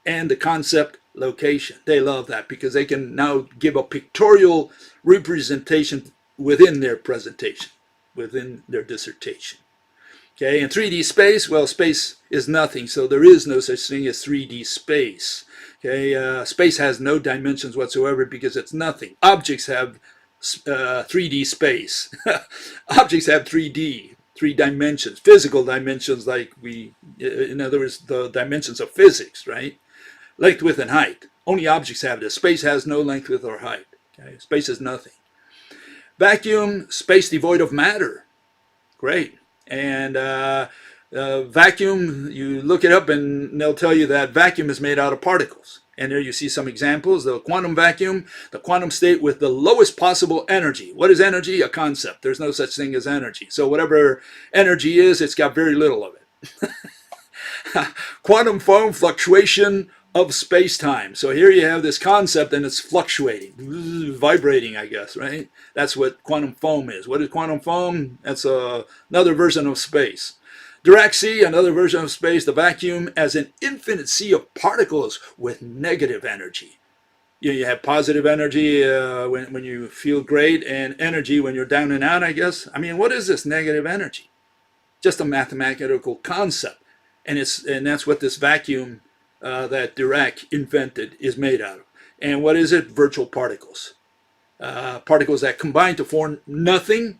and the concept, location. They love that because they can now give a pictorial representation within their presentation, within their dissertation. Okay, in 3D space, well, space is nothing, so there is no such thing as 3D space. Okay, space has no dimensions whatsoever because it's nothing. Objects have 3D space. Objects have 3D, three dimensions, physical dimensions like in other words, the dimensions of physics, right? Length, width, and height. Only objects have this. Space has no length, width, or height. Okay, space is nothing. Vacuum, space devoid of matter. Great. And vacuum, you look it up and they'll tell you that vacuum is made out of particles. And there you see some examples. The quantum vacuum, the quantum state with the lowest possible energy. What is energy? A concept. There's no such thing as energy. So whatever energy is, it's got very little of it. Quantum foam, fluctuation of space-time. So here you have this concept and it's fluctuating, vibrating, I guess, right? That's what quantum foam is. What is quantum foam? That's another version of space. Dirac sea, another version of space. The vacuum as an infinite sea of particles with negative energy. You have positive energy when you feel great and energy when you're down and out, I guess. I mean, what is this negative energy? Just a mathematical concept. And that's what this vacuum that Dirac invented is made out of. And what is it? Virtual particles. Particles that combine to form nothing,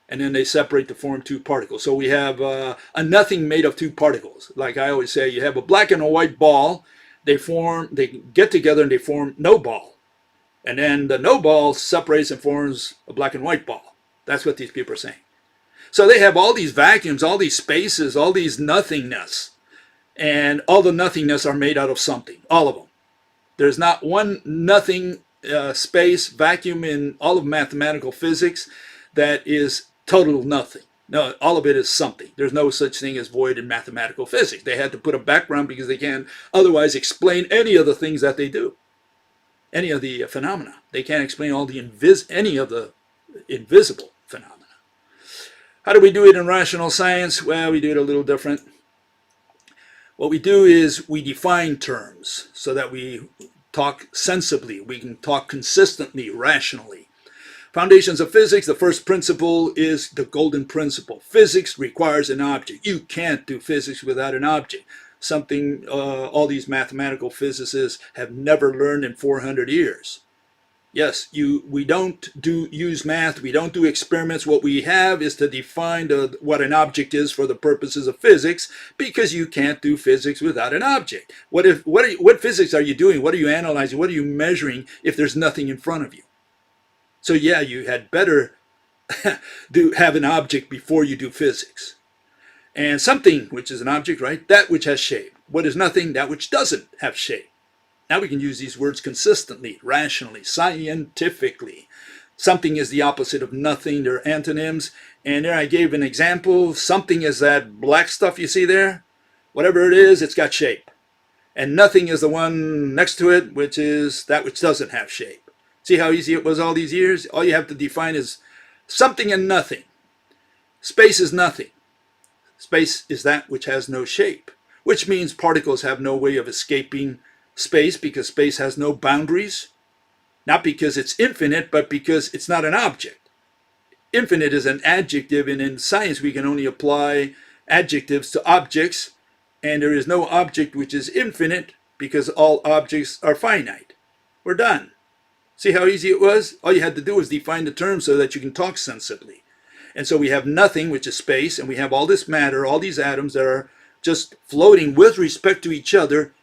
and then they separate to form two particles. So we have a nothing made of two particles. Like I always say, you have a black and a white ball. They get together and they form no ball. And then the no ball separates and forms a black and white ball. That's what these people are saying. So they have all these vacuums, all these spaces, all these nothingness. And all the nothingness are made out of something, all of them. There's not one nothing space, vacuum in all of mathematical physics that is total nothing. No, all of it is something. There's no such thing as void in mathematical physics. They had to put a background because they can't otherwise explain any of the things that they do, any of the phenomena. They can't explain any of the invisible phenomena. How do we do it in rational science? Well, we do it a little different. What we do is we define terms so that we talk sensibly. We can talk consistently, rationally. Foundations of physics, the first principle is the golden principle. Physics requires an object. You can't do physics without an object. Something all these mathematical physicists have never learned in 400 years. Yes, we don't use math, we don't do experiments. What we have is to define what an object is for the purposes of physics, because you can't do physics without an object. What physics are you doing? What are you analyzing? What are you measuring if there's nothing in front of you? So yeah, you had better have an object before you do physics. And something, which is an object, right? That which has shape. What is nothing? That which doesn't have shape. Now we can use these words consistently, rationally, scientifically. Something is the opposite of nothing. They're antonyms. And there I gave an example. Something is that black stuff you see there. Whatever it is, it's got shape. And nothing is the one next to it, which is that which doesn't have shape. See how easy it was all these years? All you have to define is something and nothing. Space is nothing. Space is that which has no shape, which means particles have no way of escaping space because space has no boundaries, not because it's infinite, but because it's not an object. Infinite is an adjective, and in science we can only apply adjectives to objects, and there is no object which is infinite because all objects are finite. We're done. See how easy it was? All you had to do was define the term so that you can talk sensibly. And so we have nothing, which is space, and we have all this matter, all these atoms that are just floating with respect to each other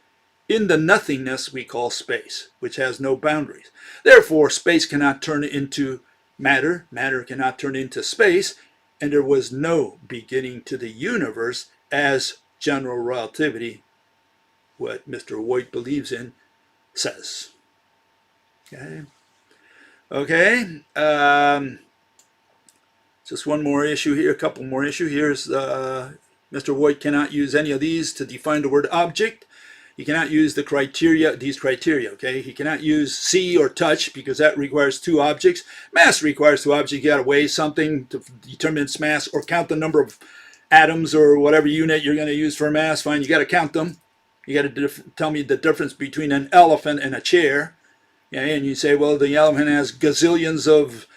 in the nothingness we call space, which has no boundaries. Therefore, space cannot turn into matter, matter cannot turn into space, and there was no beginning to the universe as general relativity, what Mr. Woit believes in, says. Okay. Just one more issue here, a couple more issues. Here's Mr. Woit cannot use any of these to define the word object. He cannot use the criteria, these criteria, okay? He cannot use see or touch because that requires two objects. Mass requires two objects. You got to weigh something to determine its mass or count the number of atoms or whatever unit you're going to use for mass. Fine, you got to count them. You got to tell me the difference between an elephant and a chair. Okay? And you say, well, the elephant has gazillions of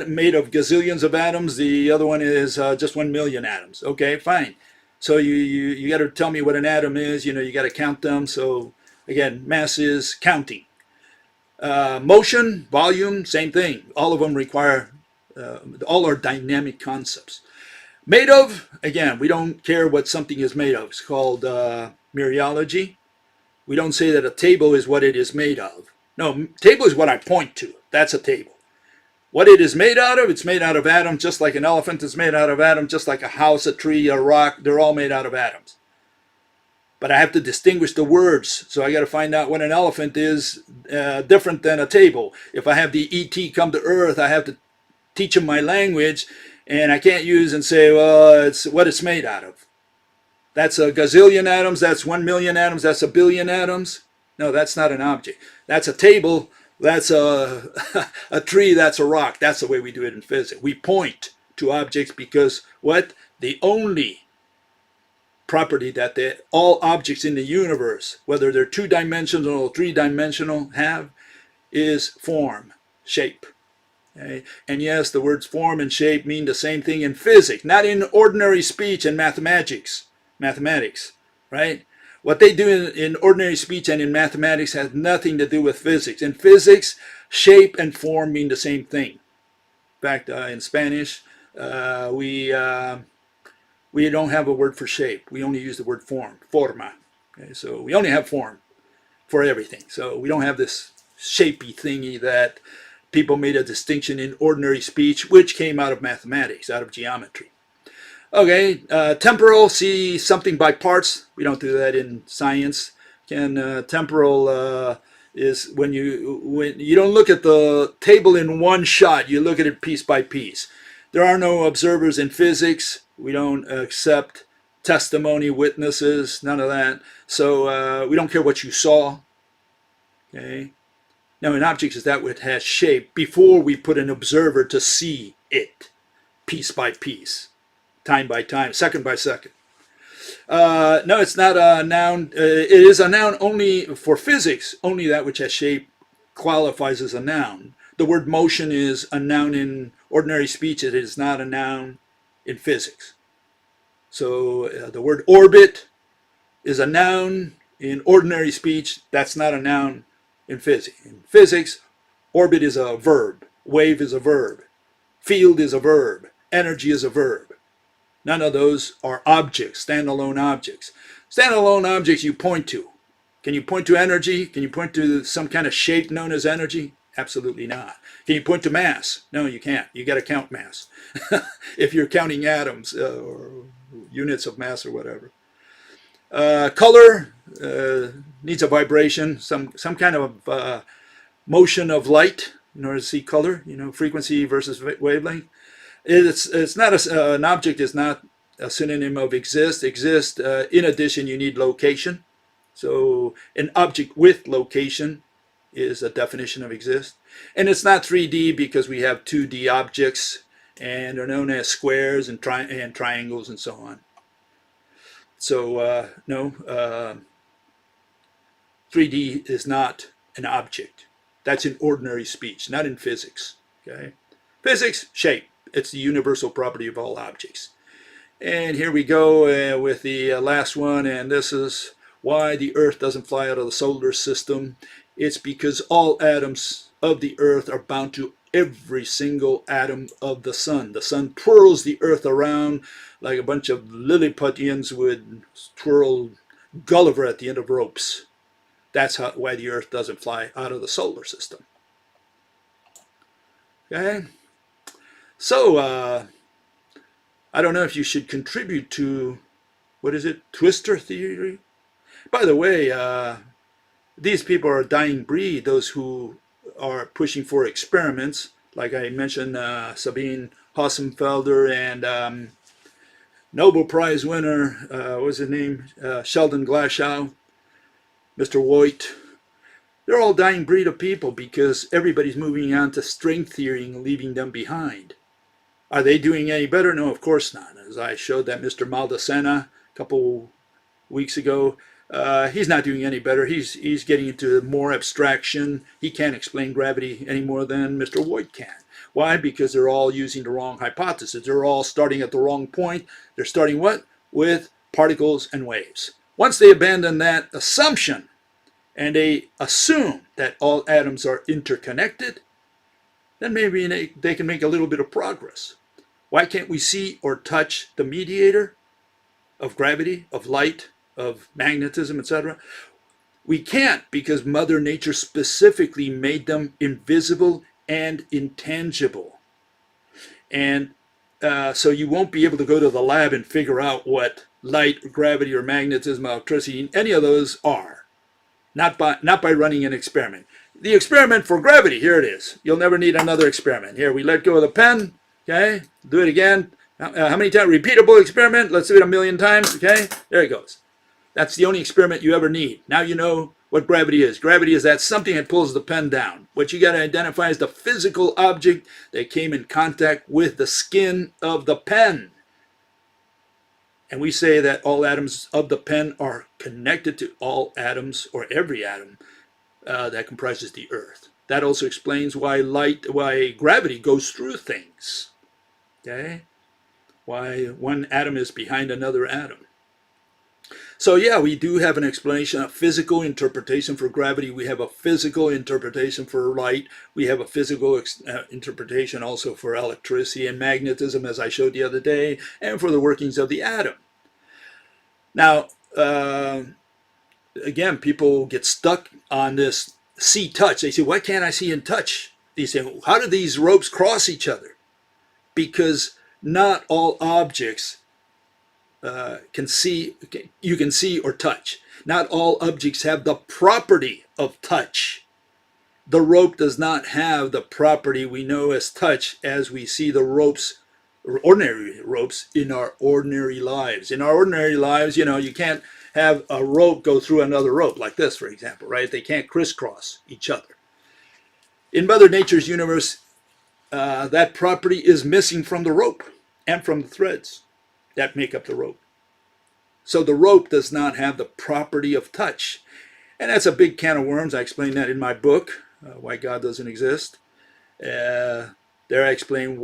made of gazillions of atoms. The other one is just 1 million atoms. Okay, fine. So you got to tell me what an atom is. You know, you got to count them. So again, mass is counting. Motion, volume, same thing. All of them require, all are dynamic concepts. Made of, again, we don't care what something is made of. It's called mereology. We don't say that a table is what it is made of. No, table is what I point to. That's a table. What it is made out of, it's made out of atoms, just like an elephant is made out of atoms, just like a house, a tree, a rock, they're all made out of atoms. But I have to distinguish the words, so I got to find out what an elephant is different than a table. If I have the ET come to Earth, I have to teach him my language, and I can't use and say, well, it's what it's made out of. That's a gazillion atoms, that's 1 million atoms, that's a billion atoms. No, that's not an object. That's a table. That's a tree, that's a rock. That's the way we do it in physics. We point to objects because what? The only property that all objects in the universe, whether they're two-dimensional or three-dimensional, have is form, shape. Okay? And yes, the words form and shape mean the same thing in physics, not in ordinary speech and mathematics, right? What they do in ordinary speech and in mathematics has nothing to do with physics. In physics, shape and form mean the same thing. In fact, in Spanish, we don't have a word for shape. We only use the word form, forma. Okay, so we only have form for everything. So we don't have this shapey thingy that people made a distinction in ordinary speech, which came out of mathematics, out of geometry. Okay, temporal, see something by parts. We don't do that in science. Temporal is when you don't look at the table in one shot, you look at it piece by piece. There are no observers in physics. We don't accept testimony, witnesses, none of that. So we don't care what you saw. Okay. Now an object is that which has shape before we put an observer to see it piece by piece. Time by time, second by second. No, it's not a noun. It is a noun only for physics. Only that which has shape qualifies as a noun. The word motion is a noun in ordinary speech. It is not a noun in physics. So the word orbit is a noun in ordinary speech. That's not a noun in physics. In physics, orbit is a verb. Wave is a verb. Field is a verb. Energy is a verb. None of those are objects, standalone objects. Standalone objects you point to. Can you point to energy? Can you point to some kind of shape known as energy? Absolutely not. Can you point to mass? No, you can't. You got to count mass. If you're counting atoms or units of mass or whatever. Color needs a vibration, some kind of motion of light in order to see color, frequency versus wavelength. It's not an object is not a synonym of exist. Exist. In addition, you need location. So an object with location is a definition of exist. And it's not 3D because we have 2D objects and they're known as squares and triangles and so on. So no, 3D is not an object. That's in ordinary speech, not in physics. Okay, physics, shape. It's the universal property of all objects. And here we go with the last one, and this is why the Earth doesn't fly out of the solar system. It's because all atoms of the Earth are bound to every single atom of the sun. The sun twirls the Earth around like a bunch of Lilliputians would twirl Gulliver at the end of ropes. That's why the Earth doesn't fly out of the solar system. Okay? So, I don't know if you should contribute to, what is it, twistor theory? By the way, these people are a dying breed, those who are pushing for experiments. Like I mentioned, Sabine Hossenfelder and Nobel Prize winner, what's his name, Sheldon Glashow, Mr. Woit. They're all dying breed of people because everybody's moving on to string theory and leaving them behind. Are they doing any better? No, of course not. As I showed that Mr. Maldacena a couple weeks ago, he's not doing any better. He's getting into more abstraction. He can't explain gravity any more than Mr. Woit can. Why? Because they're all using the wrong hypothesis. They're all starting at the wrong point. They're starting what? With particles and waves. Once they abandon that assumption and they assume that all atoms are interconnected, then maybe they can make a little bit of progress. Why can't we see or touch the mediator of gravity, of light, of magnetism, etc.? We can't because Mother Nature specifically made them invisible and intangible. And so you won't be able to go to the lab and figure out what light, gravity, or magnetism, electricity, any of those are. Not by running an experiment. The experiment for gravity, here it is. You'll never need another experiment. Here, we let go of the pen, okay? Do it again. How many times? Repeatable experiment. Let's do it 1,000,000 times, okay? There it goes. That's the only experiment you ever need. Now you know what gravity is. Gravity is that something that pulls the pen down. What you got to identify is the physical object that came in contact with the skin of the pen. And we say that all atoms of the pen are connected to all atoms, or every atom, that comprises the Earth. That also explains why gravity goes through things. Okay? Why one atom is behind another atom. So yeah, we do have an explanation, a physical interpretation for gravity. We have a physical interpretation for light. We have a physical interpretation also for electricity and magnetism, as I showed the other day, and for the workings of the atom. Now, again, people get stuck on this see touch. They say, why can't I see and touch? They say, how do these ropes cross each other? Because not all objects you can see or touch. Not all objects have the property of touch. The rope does not have the property we know as touch as we see the ropes, ordinary ropes, in our ordinary lives. In our ordinary lives, you can't have a rope go through another rope like this, for example, right? They can't crisscross each other. In Mother Nature's universe, that property is missing from the rope and from the threads that make up the rope. So the rope does not have the property of touch. And that's a big can of worms. I explain that in my book, Why God Doesn't Exist. There I explain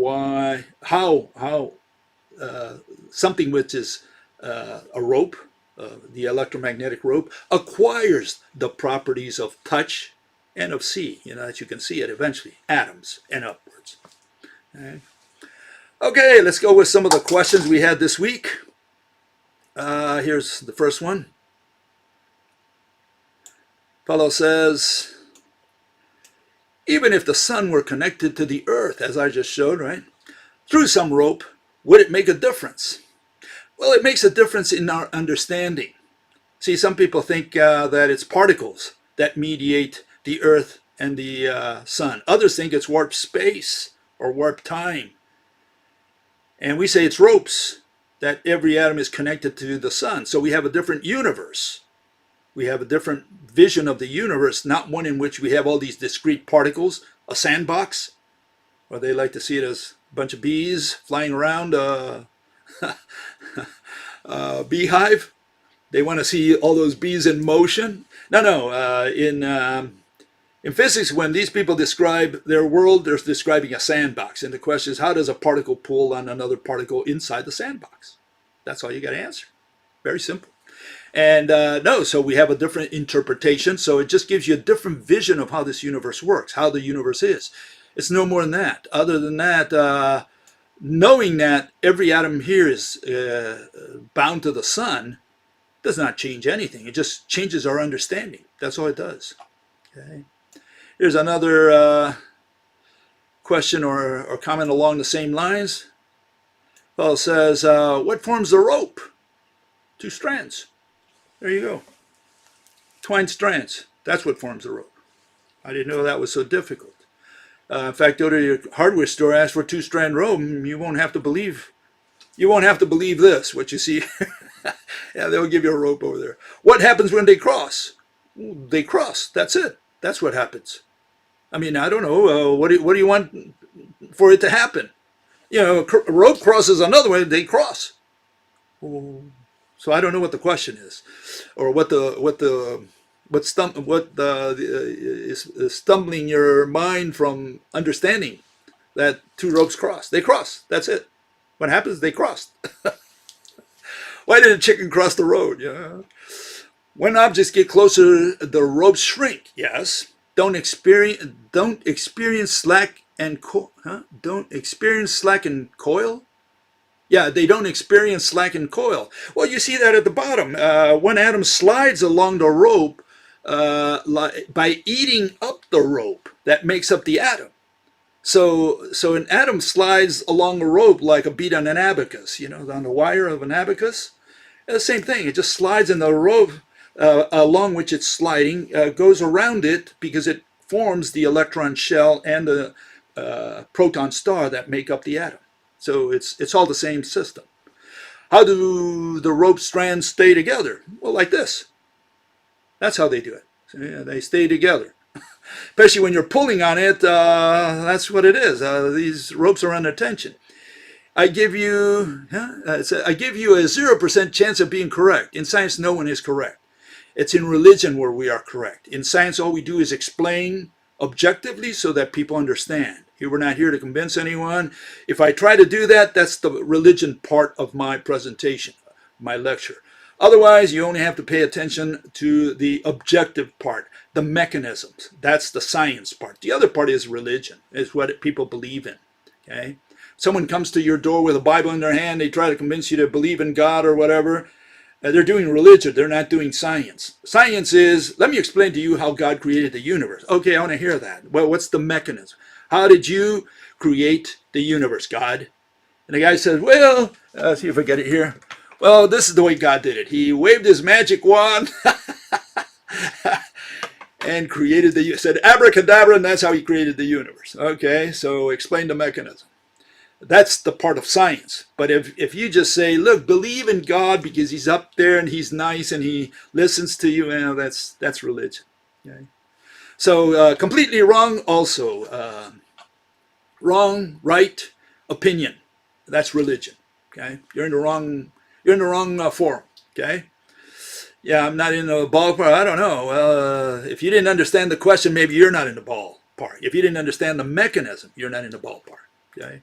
how something which is a rope, the electromagnetic rope, acquires the properties of touch and of see, that you can see it eventually, atoms and upwards. Okay, let's go with some of the questions we had this week. Here's the first one. Fellow says, even if the sun were connected to the earth, as I just showed, right, through some rope, would it make a difference? Well, it makes a difference in our understanding. See, some people think that it's particles that mediate the earth and the sun. Others think it's warp space or warp time. And we say it's ropes, that every atom is connected to the sun. So we have a different universe. We have a different vision of the universe, not one in which we have all these discrete particles, a sandbox, or they like to see it as a bunch of bees flying around a beehive. They want to see all those bees in motion. No. In physics, when these people describe their world, they're describing a sandbox. And the question is, how does a particle pull on another particle inside the sandbox? That's all you got to answer. Very simple. And no, so we have a different interpretation. So it just gives you a different vision of how this universe works, how the universe is. It's no more than that. Other than that, knowing that every atom here is bound to the sun does not change anything. It just changes our understanding. That's all it does. Okay. Here's another question or comment along the same lines. Well, it says, what forms the rope? 2 strands. There you go. Twined strands. That's what forms the rope. I didn't know that was so difficult. In fact, go to your hardware store, ask for a 2-strand rope, and you won't have to believe this, what you see. Yeah, they'll give you a rope over there. What happens when they cross? They cross. That's it. That's what happens. I mean, I don't know. What do you want for it to happen? You know, a rope crosses another way, they cross. So I don't know what the question is, or is stumbling your mind from understanding that 2 ropes cross. They cross. That's it. What happens? They crossed. Why did a chicken cross the road? Yeah. When objects get closer, the ropes shrink. Yes. Don't experience slack and coil. Yeah, they don't experience slack and coil. Well, you see that at the bottom. One atom slides along the rope by eating up the rope that makes up the atom. So an atom slides along a rope like a bead on an abacus, you know, on the wire of an abacus. The same thing. It just slides in the rope along which it's sliding, goes around it because it forms the electron shell and the proton star that make up the atom. So it's all the same system. How do the rope strands stay together? Well, like this. That's how they do it. So, yeah, they stay together. Especially when you're pulling on it, that's what it is. These ropes are under tension. I give you a 0% chance of being correct. In science, no one is correct. It's in religion where we are correct. In science, all we do is explain objectively so that people understand. Here, we're not here to convince anyone. If I try to do that, that's the religion part of my presentation, my lecture. Otherwise, you only have to pay attention to the objective part, the mechanisms. That's the science part. The other part is religion, is what people believe in. Okay? Someone comes to your door with a Bible in their hand, they try to convince you to believe in God or whatever. They're doing religion, they're not doing science. Science is, let me explain to you how God created the universe. Okay, I want to hear that. Well, what's the mechanism? How did you create the universe, God? And the guy says, well, let's see if I get it here. Well, this is the way God did it. He waved his magic wand and said abracadabra, and that's how he created the universe. Okay, so explain the mechanism. That's the part of science. But if you just say, look, believe in God because he's up there and he's nice and he listens to you, well, that's religion. Okay? So completely wrong also. Wrong, right, opinion. That's religion. Okay? You're in the wrong forum. Okay? Yeah, I'm not in the ballpark. I don't know. Well, if you didn't understand the question, maybe you're not in the ballpark. If you didn't understand the mechanism, you're not in the ballpark. Okay?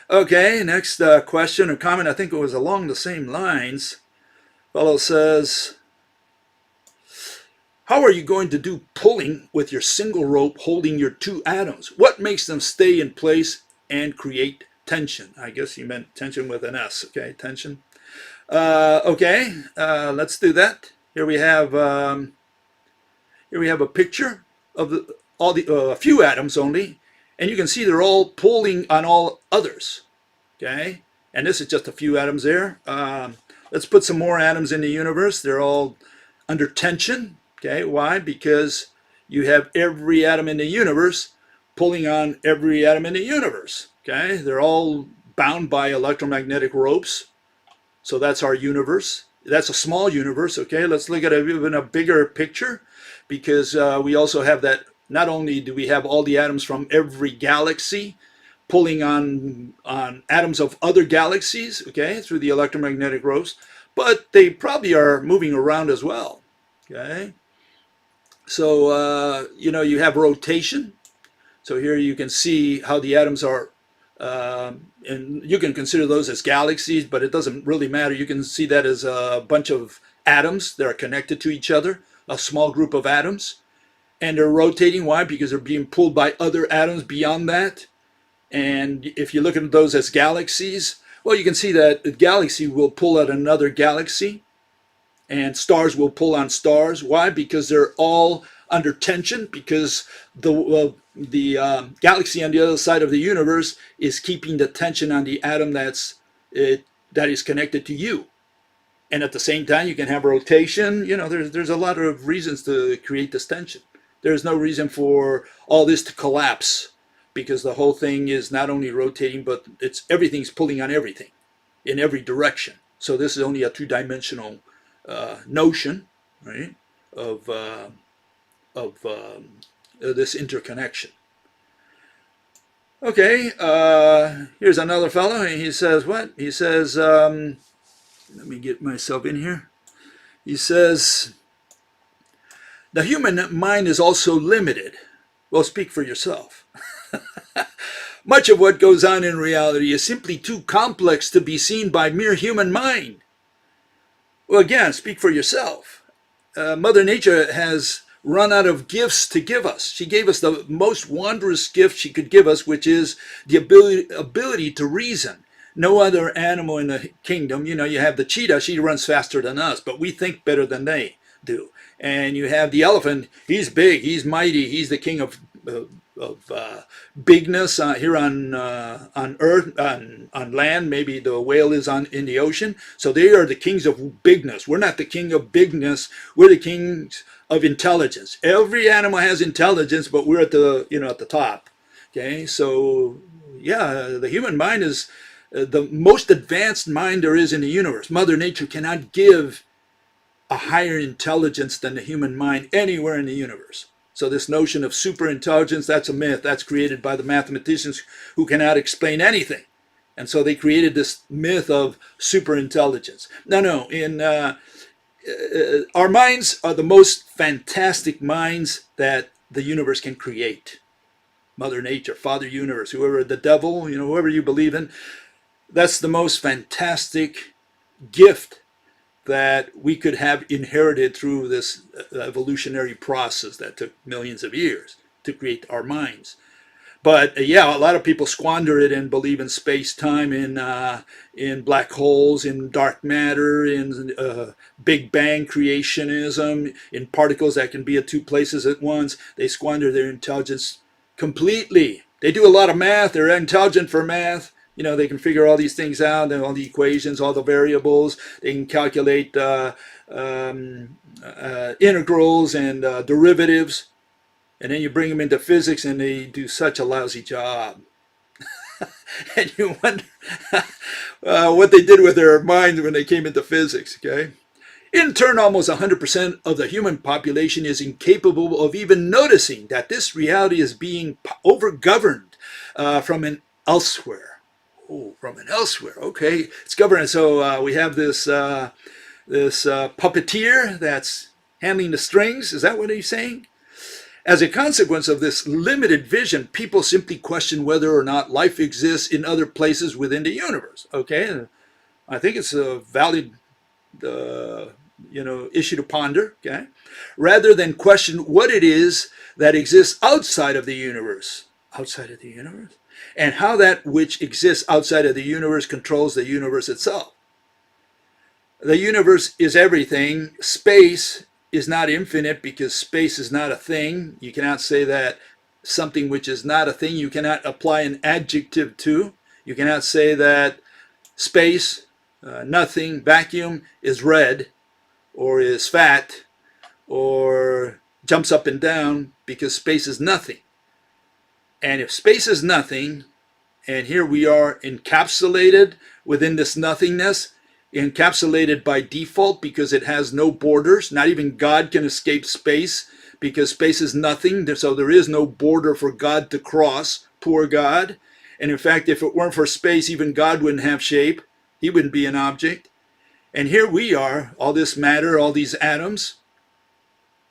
Okay, next question or comment, I think it was along the same lines. Fellow says, how are you going to do pulling with your single rope holding your 2 atoms? What makes them stay in place and create tension? I guess you meant tension with an S, okay, tension. Okay, let's do that. Here we have a picture of a few atoms only. And you can see they're all pulling on all others, okay? And this is just a few atoms there. Let's put some more atoms in the universe. They're all under tension, okay? Why? Because you have every atom in the universe pulling on every atom in the universe, okay? They're all bound by electromagnetic ropes. So that's our universe. That's a small universe, okay? Let's look at even a bigger picture because we also have that. Not only do we have all the atoms from every galaxy pulling on atoms of other galaxies, okay, through the electromagnetic ropes, but they probably are moving around as well. Okay, so you have rotation. So here you can see how the atoms are, and you can consider those as galaxies, but it doesn't really matter. You can see that as a bunch of atoms that are connected to each other, a small group of atoms, and they're rotating. Why? Because they're being pulled by other atoms beyond that. And if you look at those as galaxies, well, you can see that a galaxy will pull at another galaxy, and stars will pull on stars. Why? Because they're all under tension, because the galaxy on the other side of the universe is keeping the tension on the atom that is connected to you. And at the same time, you can have rotation. There's a lot of reasons to create this tension. There's no reason for all this to collapse, because the whole thing is not only rotating, but everything's pulling on everything in every direction. So this is only a two-dimensional notion, right, of this interconnection. Okay, here's another fellow, and he says what? He says, let me get myself in here. He says, the human mind is also limited. Well, speak for yourself. Much of what goes on in reality is simply too complex to be seen by mere human mind. Well, again, speak for yourself. Mother Nature has run out of gifts to give us. She gave us the most wondrous gift she could give us, which is the ability to reason. No other animal in the kingdom, you have the cheetah, she runs faster than us, but we think better than they do. And you have the elephant, he's big, he's mighty, he's the king of bigness here on earth, on land. Maybe the whale is in the ocean. So they are the kings of bigness. We're not the king of bigness. We're the kings of intelligence. Every animal has intelligence, but we're at the top. Okay, so yeah, the human mind is the most advanced mind there is in the universe. Mother Nature cannot give a higher intelligence than the human mind anywhere in the universe. So this notion of superintelligence, that's a myth. That's created by the mathematicians who cannot explain anything. And so they created this myth of superintelligence. No. Our minds are the most fantastic minds that the universe can create. Mother Nature, Father Universe, whoever, the devil, whoever you believe in, that's the most fantastic gift that we could have inherited through this evolutionary process that took millions of years to create our minds. But yeah, a lot of people squander it and believe in space-time, in black holes, in dark matter, in Big Bang creationism, in particles that can be at two places at once. They squander their intelligence completely. They do a lot of math. They're intelligent for math. They can figure all these things out, and all the equations, all the variables. They can calculate integrals and derivatives. And then you bring them into physics, and they do such a lousy job. And you wonder what they did with their minds when they came into physics, okay? In turn, almost 100% of the human population is incapable of even noticing that this reality is being overgoverned from an elsewhere. Oh, from an elsewhere. Okay, it's governed. So we have this puppeteer that's handling the strings. Is that what he's saying? As a consequence of this limited vision, people simply question whether or not life exists in other places within the universe. Okay, I think it's a valid issue to ponder. Okay, rather than question what it is that exists outside of the universe. Outside of the universe? And how that which exists outside of the universe controls the universe itself. The universe is everything. Space is not infinite, because space is not a thing. You cannot say that something which is not a thing, you cannot apply an adjective to. You cannot say that space, nothing, vacuum is red, or is fat, or jumps up and down, because space is nothing. And if space is nothing, and here we are encapsulated within this nothingness, encapsulated by default because it has no borders. Not even God can escape space, because space is nothing. So there is no border for God to cross. Poor God. And in fact, if it weren't for space, even God wouldn't have shape. He wouldn't be an object. And here we are, all this matter, all these atoms,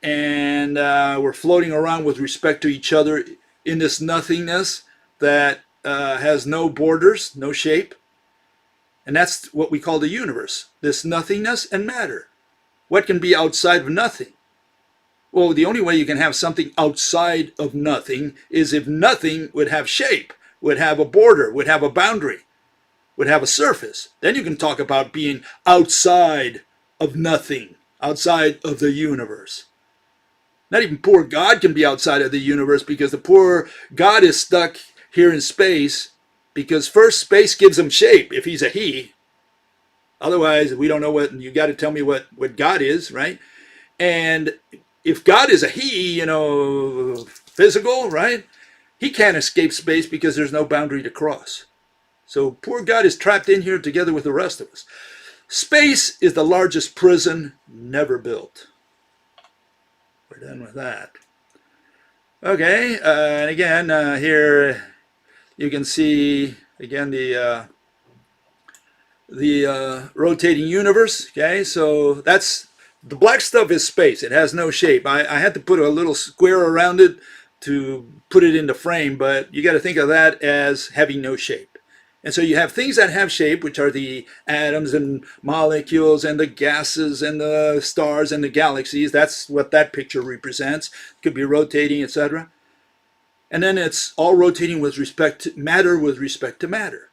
and we're floating around with respect to each other in this nothingness that has no borders, no shape. And that's what we call the universe, this nothingness and matter. What can be outside of nothing? Well, the only way you can have something outside of nothing is if nothing would have shape, would have a border, would have a boundary, would have a surface. Then you can talk about being outside of nothing, outside of the universe. Not even poor God can be outside of the universe, because the poor God is stuck here in space, because first space gives him shape if he's a he. Otherwise, we don't know what, you got to tell me what God is, right? And if God is a he, physical, right? He can't escape space because there's no boundary to cross. So poor God is trapped in here together with the rest of us. Space is the largest prison never built. We're done with that. Okay, and again, here you can see, again, the rotating universe. Okay, so that's, the black stuff is space. It has no shape. I had to put a little square around it to put it into frame, but you got to think of that as having no shape. And so you have things that have shape, which are the atoms and molecules and the gases and the stars and the galaxies. That's what that picture represents. It could be rotating, etc. And then it's all rotating with respect to matter, with respect to matter.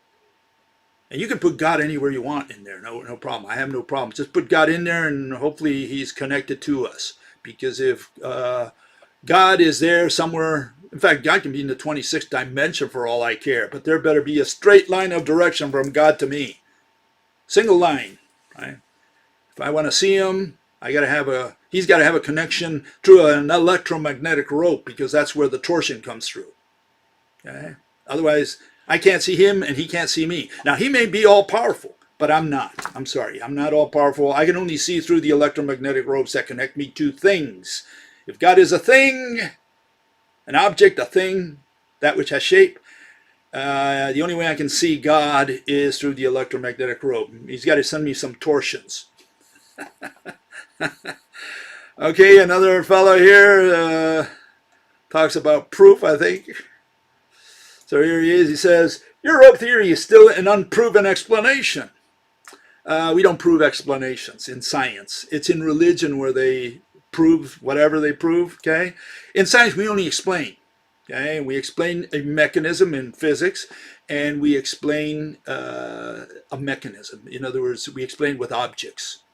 And you can put God anywhere you want in there, no problem. I have no problem. Just put God in there, and hopefully he's connected to us. Because if God is there somewhere, in fact, God can be in the 26th dimension for all I care, but there better be a straight line of direction from God to me. Single line, right? If I want to see him, he's got to have a connection through an electromagnetic rope, because that's where the torsion comes through. Okay? Otherwise, I can't see him and he can't see me. Now, he may be all powerful, but I'm not. I'm sorry, I'm not all powerful. I can only see through the electromagnetic ropes that connect me to things. If God is a thing, an object, a thing, that which has shape, the only way I can see God is through the electromagnetic rope. He's got to send me some torsions. Okay, another fellow here talks about proof, I think. So here he is. He says, your rope theory is still an unproven explanation. We don't prove explanations in science. It's in religion where they prove whatever they prove, okay? In science, we only explain, okay? We explain a mechanism in physics, and we explain a mechanism. In other words, we explain with objects.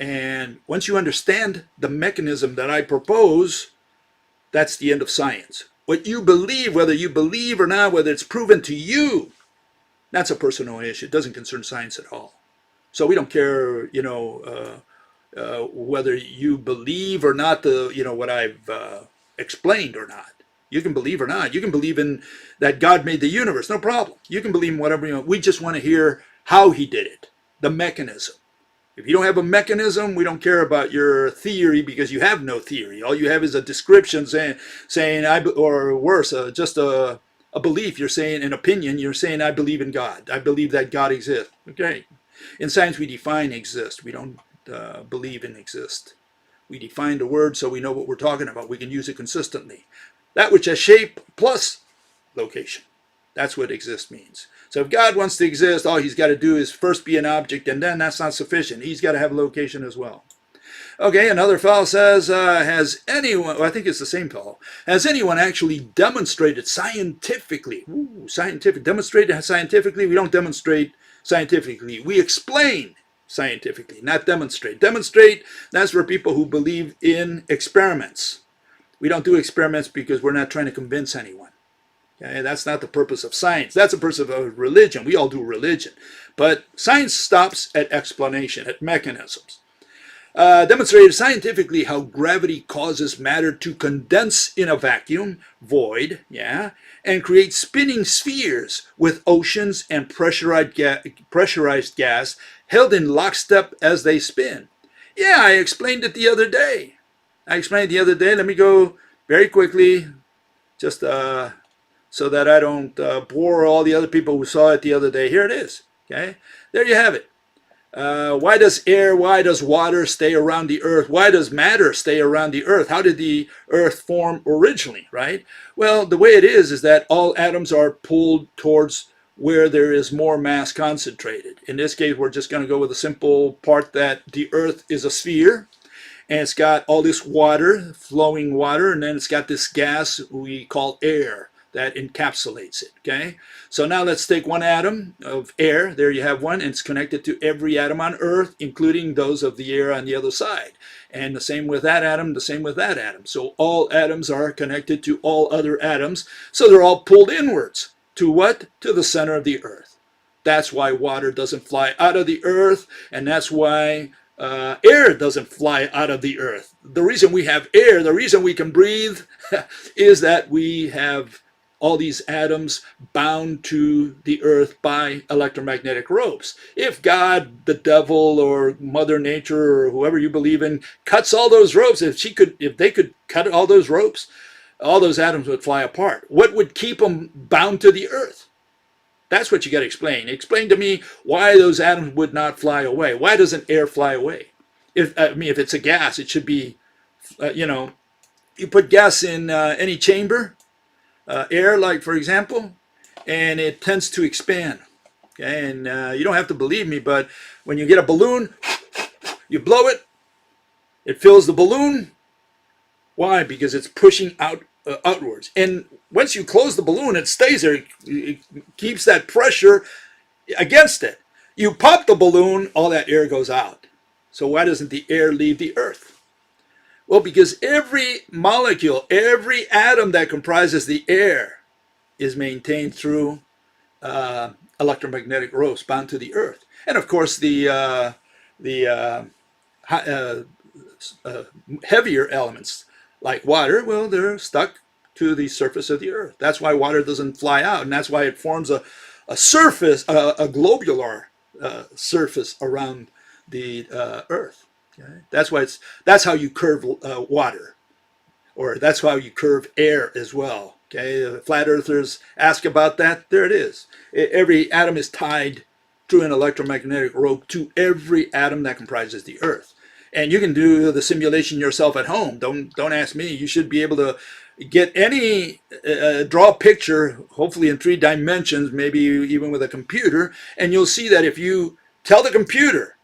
And once you understand the mechanism that I propose, that's the end of science. What you believe, whether you believe or not, whether it's proven to you, that's a personal issue. It doesn't concern science at all. So we don't care, whether you believe or not what I've explained or not. You can believe or not. You can believe in that God made the universe, no problem. You can believe in whatever you want. We just want to hear how he did it, the mechanism. If you don't have a mechanism, we don't care about your theory, because you have no theory. All you have is a description saying or worse, just a belief. You're saying an opinion. You're saying, I believe in God. I believe that God exists. Okay. In science, we define exist. We don't believe in exist. We define the word so we know what we're talking about. We can use it consistently. That which has shape plus location. That's what exist means. So if God wants to exist, all he's got to do is first be an object, and then that's not sufficient. He's got to have location as well. Okay, another fellow says, has anyone, well, I think it's the same fellow, has anyone actually demonstrated scientifically? Demonstrated scientifically? We don't demonstrate scientifically. We explain scientifically, not demonstrate. Demonstrate, that's for people who believe in experiments. We don't do experiments because we're not trying to convince anyone. Okay, that's not the purpose of science. That's the purpose of religion. We all do religion. But science stops at explanation, at mechanisms. Demonstrated scientifically how gravity causes matter to condense in a vacuum, void, and create spinning spheres with oceans and pressurized gas held in lockstep as they spin. Yeah, I explained it the other day. Let me go very quickly, just so that I don't bore all the other people who saw it the other day. Here it is. Okay, there you have it. Why does air, why does water stay around the earth? Why does matter stay around the earth? How did the earth form originally, right? Well, the way it is that all atoms are pulled towards where there is more mass concentrated. In this case, we're just going to go with a simple part that the earth is a sphere, and it's got all this water, flowing water, and then it's got this gas we call air that encapsulates it, okay? So now let's take one atom of air. There you have one, and it's connected to every atom on Earth, including those of the air on the other side. And the same with that atom, the same with that atom. So all atoms are connected to all other atoms, so they're all pulled inwards. To what? To the center of the Earth. That's why water doesn't fly out of the Earth, and that's why air doesn't fly out of the Earth. The reason we have air, the reason we can breathe, is that we have all these atoms bound to the earth by electromagnetic ropes. If God, the devil, or Mother Nature, or whoever you believe in, cuts all those ropes, if they could cut all those ropes, all those atoms would fly apart. What would keep them bound to the earth? That's what you got to explain. Explain to me why those atoms would not fly away. Why doesn't air fly away? If it's a gas, it should be, you put gas in any chamber, air, like for example, and it tends to expand. Okay, and you don't have to believe me, but when you get a balloon, you blow it, it fills the balloon. Why? Because it's pushing outwards. And once you close the balloon, it stays there. It keeps that pressure against it. You pop the balloon, all that air goes out. So why doesn't the air leave the earth? Well, because every molecule, every atom that comprises the air is maintained through electromagnetic ropes bound to the earth. And of course, the heavier elements like water, well, they're stuck to the surface of the earth. That's why water doesn't fly out, and that's why it forms a surface, a globular surface around the earth. Okay? That's how you curve water, or that's how you curve air as well. Okay, flat earthers ask about that. There it is. Every atom is tied through an electromagnetic rope to every atom that comprises the earth. And you can do the simulation yourself at home. Don't ask me. You should be able to get any, draw a picture, hopefully in 3 dimensions, maybe even with a computer, and you'll see that if you tell the computer,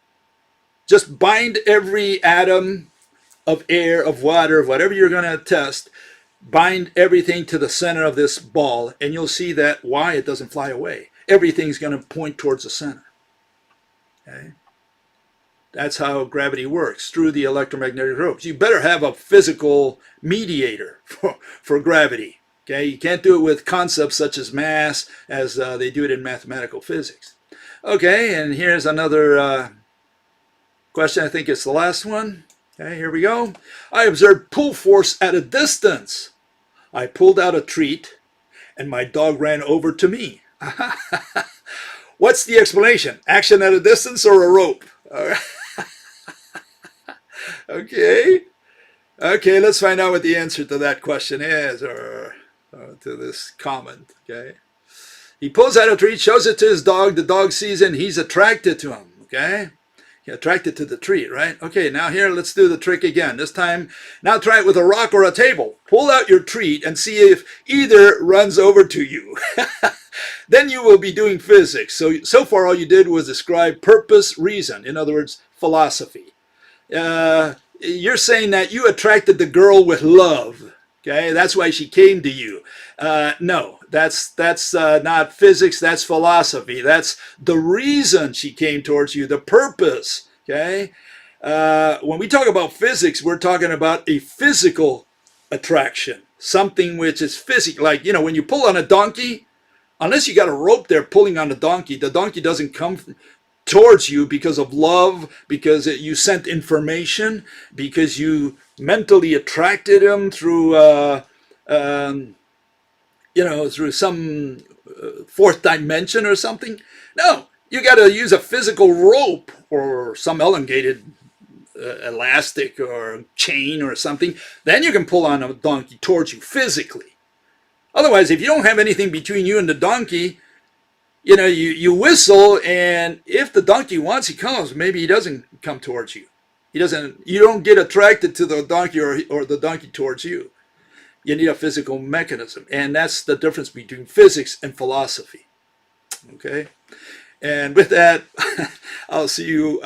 just bind every atom of air, of water, of whatever you're going to test, bind everything to the center of this ball, and you'll see that why it doesn't fly away. Everything's going to point towards the center. Okay? That's how gravity works, through the electromagnetic ropes. You better have a physical mediator for gravity. Okay? You can't do it with concepts such as mass, as they do it in mathematical physics. Okay, and here's another question. I think it's the last one. Okay, here we go. I observed pull force at a distance. I pulled out a treat, and my dog ran over to me. What's the explanation? Action at a distance or a rope? Okay. Okay, let's find out what the answer to that question is, or to this comment. Okay. He pulls out a treat, shows it to his dog. The dog sees it, and he's attracted to him. Okay. Attracted to the treat, right? Okay, now here, let's do the trick again. This time, now try it with a rock or a table. Pull out your treat and see if either runs over to you. Then you will be doing physics. So far, all you did was describe purpose, reason. In other words, philosophy. You're saying that you attracted the girl with love. Okay, that's why she came to you. No, that's not physics. That's philosophy. That's the reason she came towards you, the purpose. Okay, when we talk about physics, we're talking about a physical attraction, something which is physical. Like, when you pull on a donkey, unless you got a rope there pulling on the donkey doesn't come towards you because of love, because you sent information, because you mentally attracted him through through some fourth dimension or something. No, you got to use a physical rope or some elongated elastic or chain or something. Then you can pull on a donkey towards you physically. Otherwise, if you don't have anything between you and the donkey, You know, you whistle, and if the donkey wants, he comes. Maybe he doesn't come towards you. He doesn't. You don't get attracted to the donkey, or the donkey towards you. You need a physical mechanism, and that's the difference between physics and philosophy. Okay, and with that, I'll see you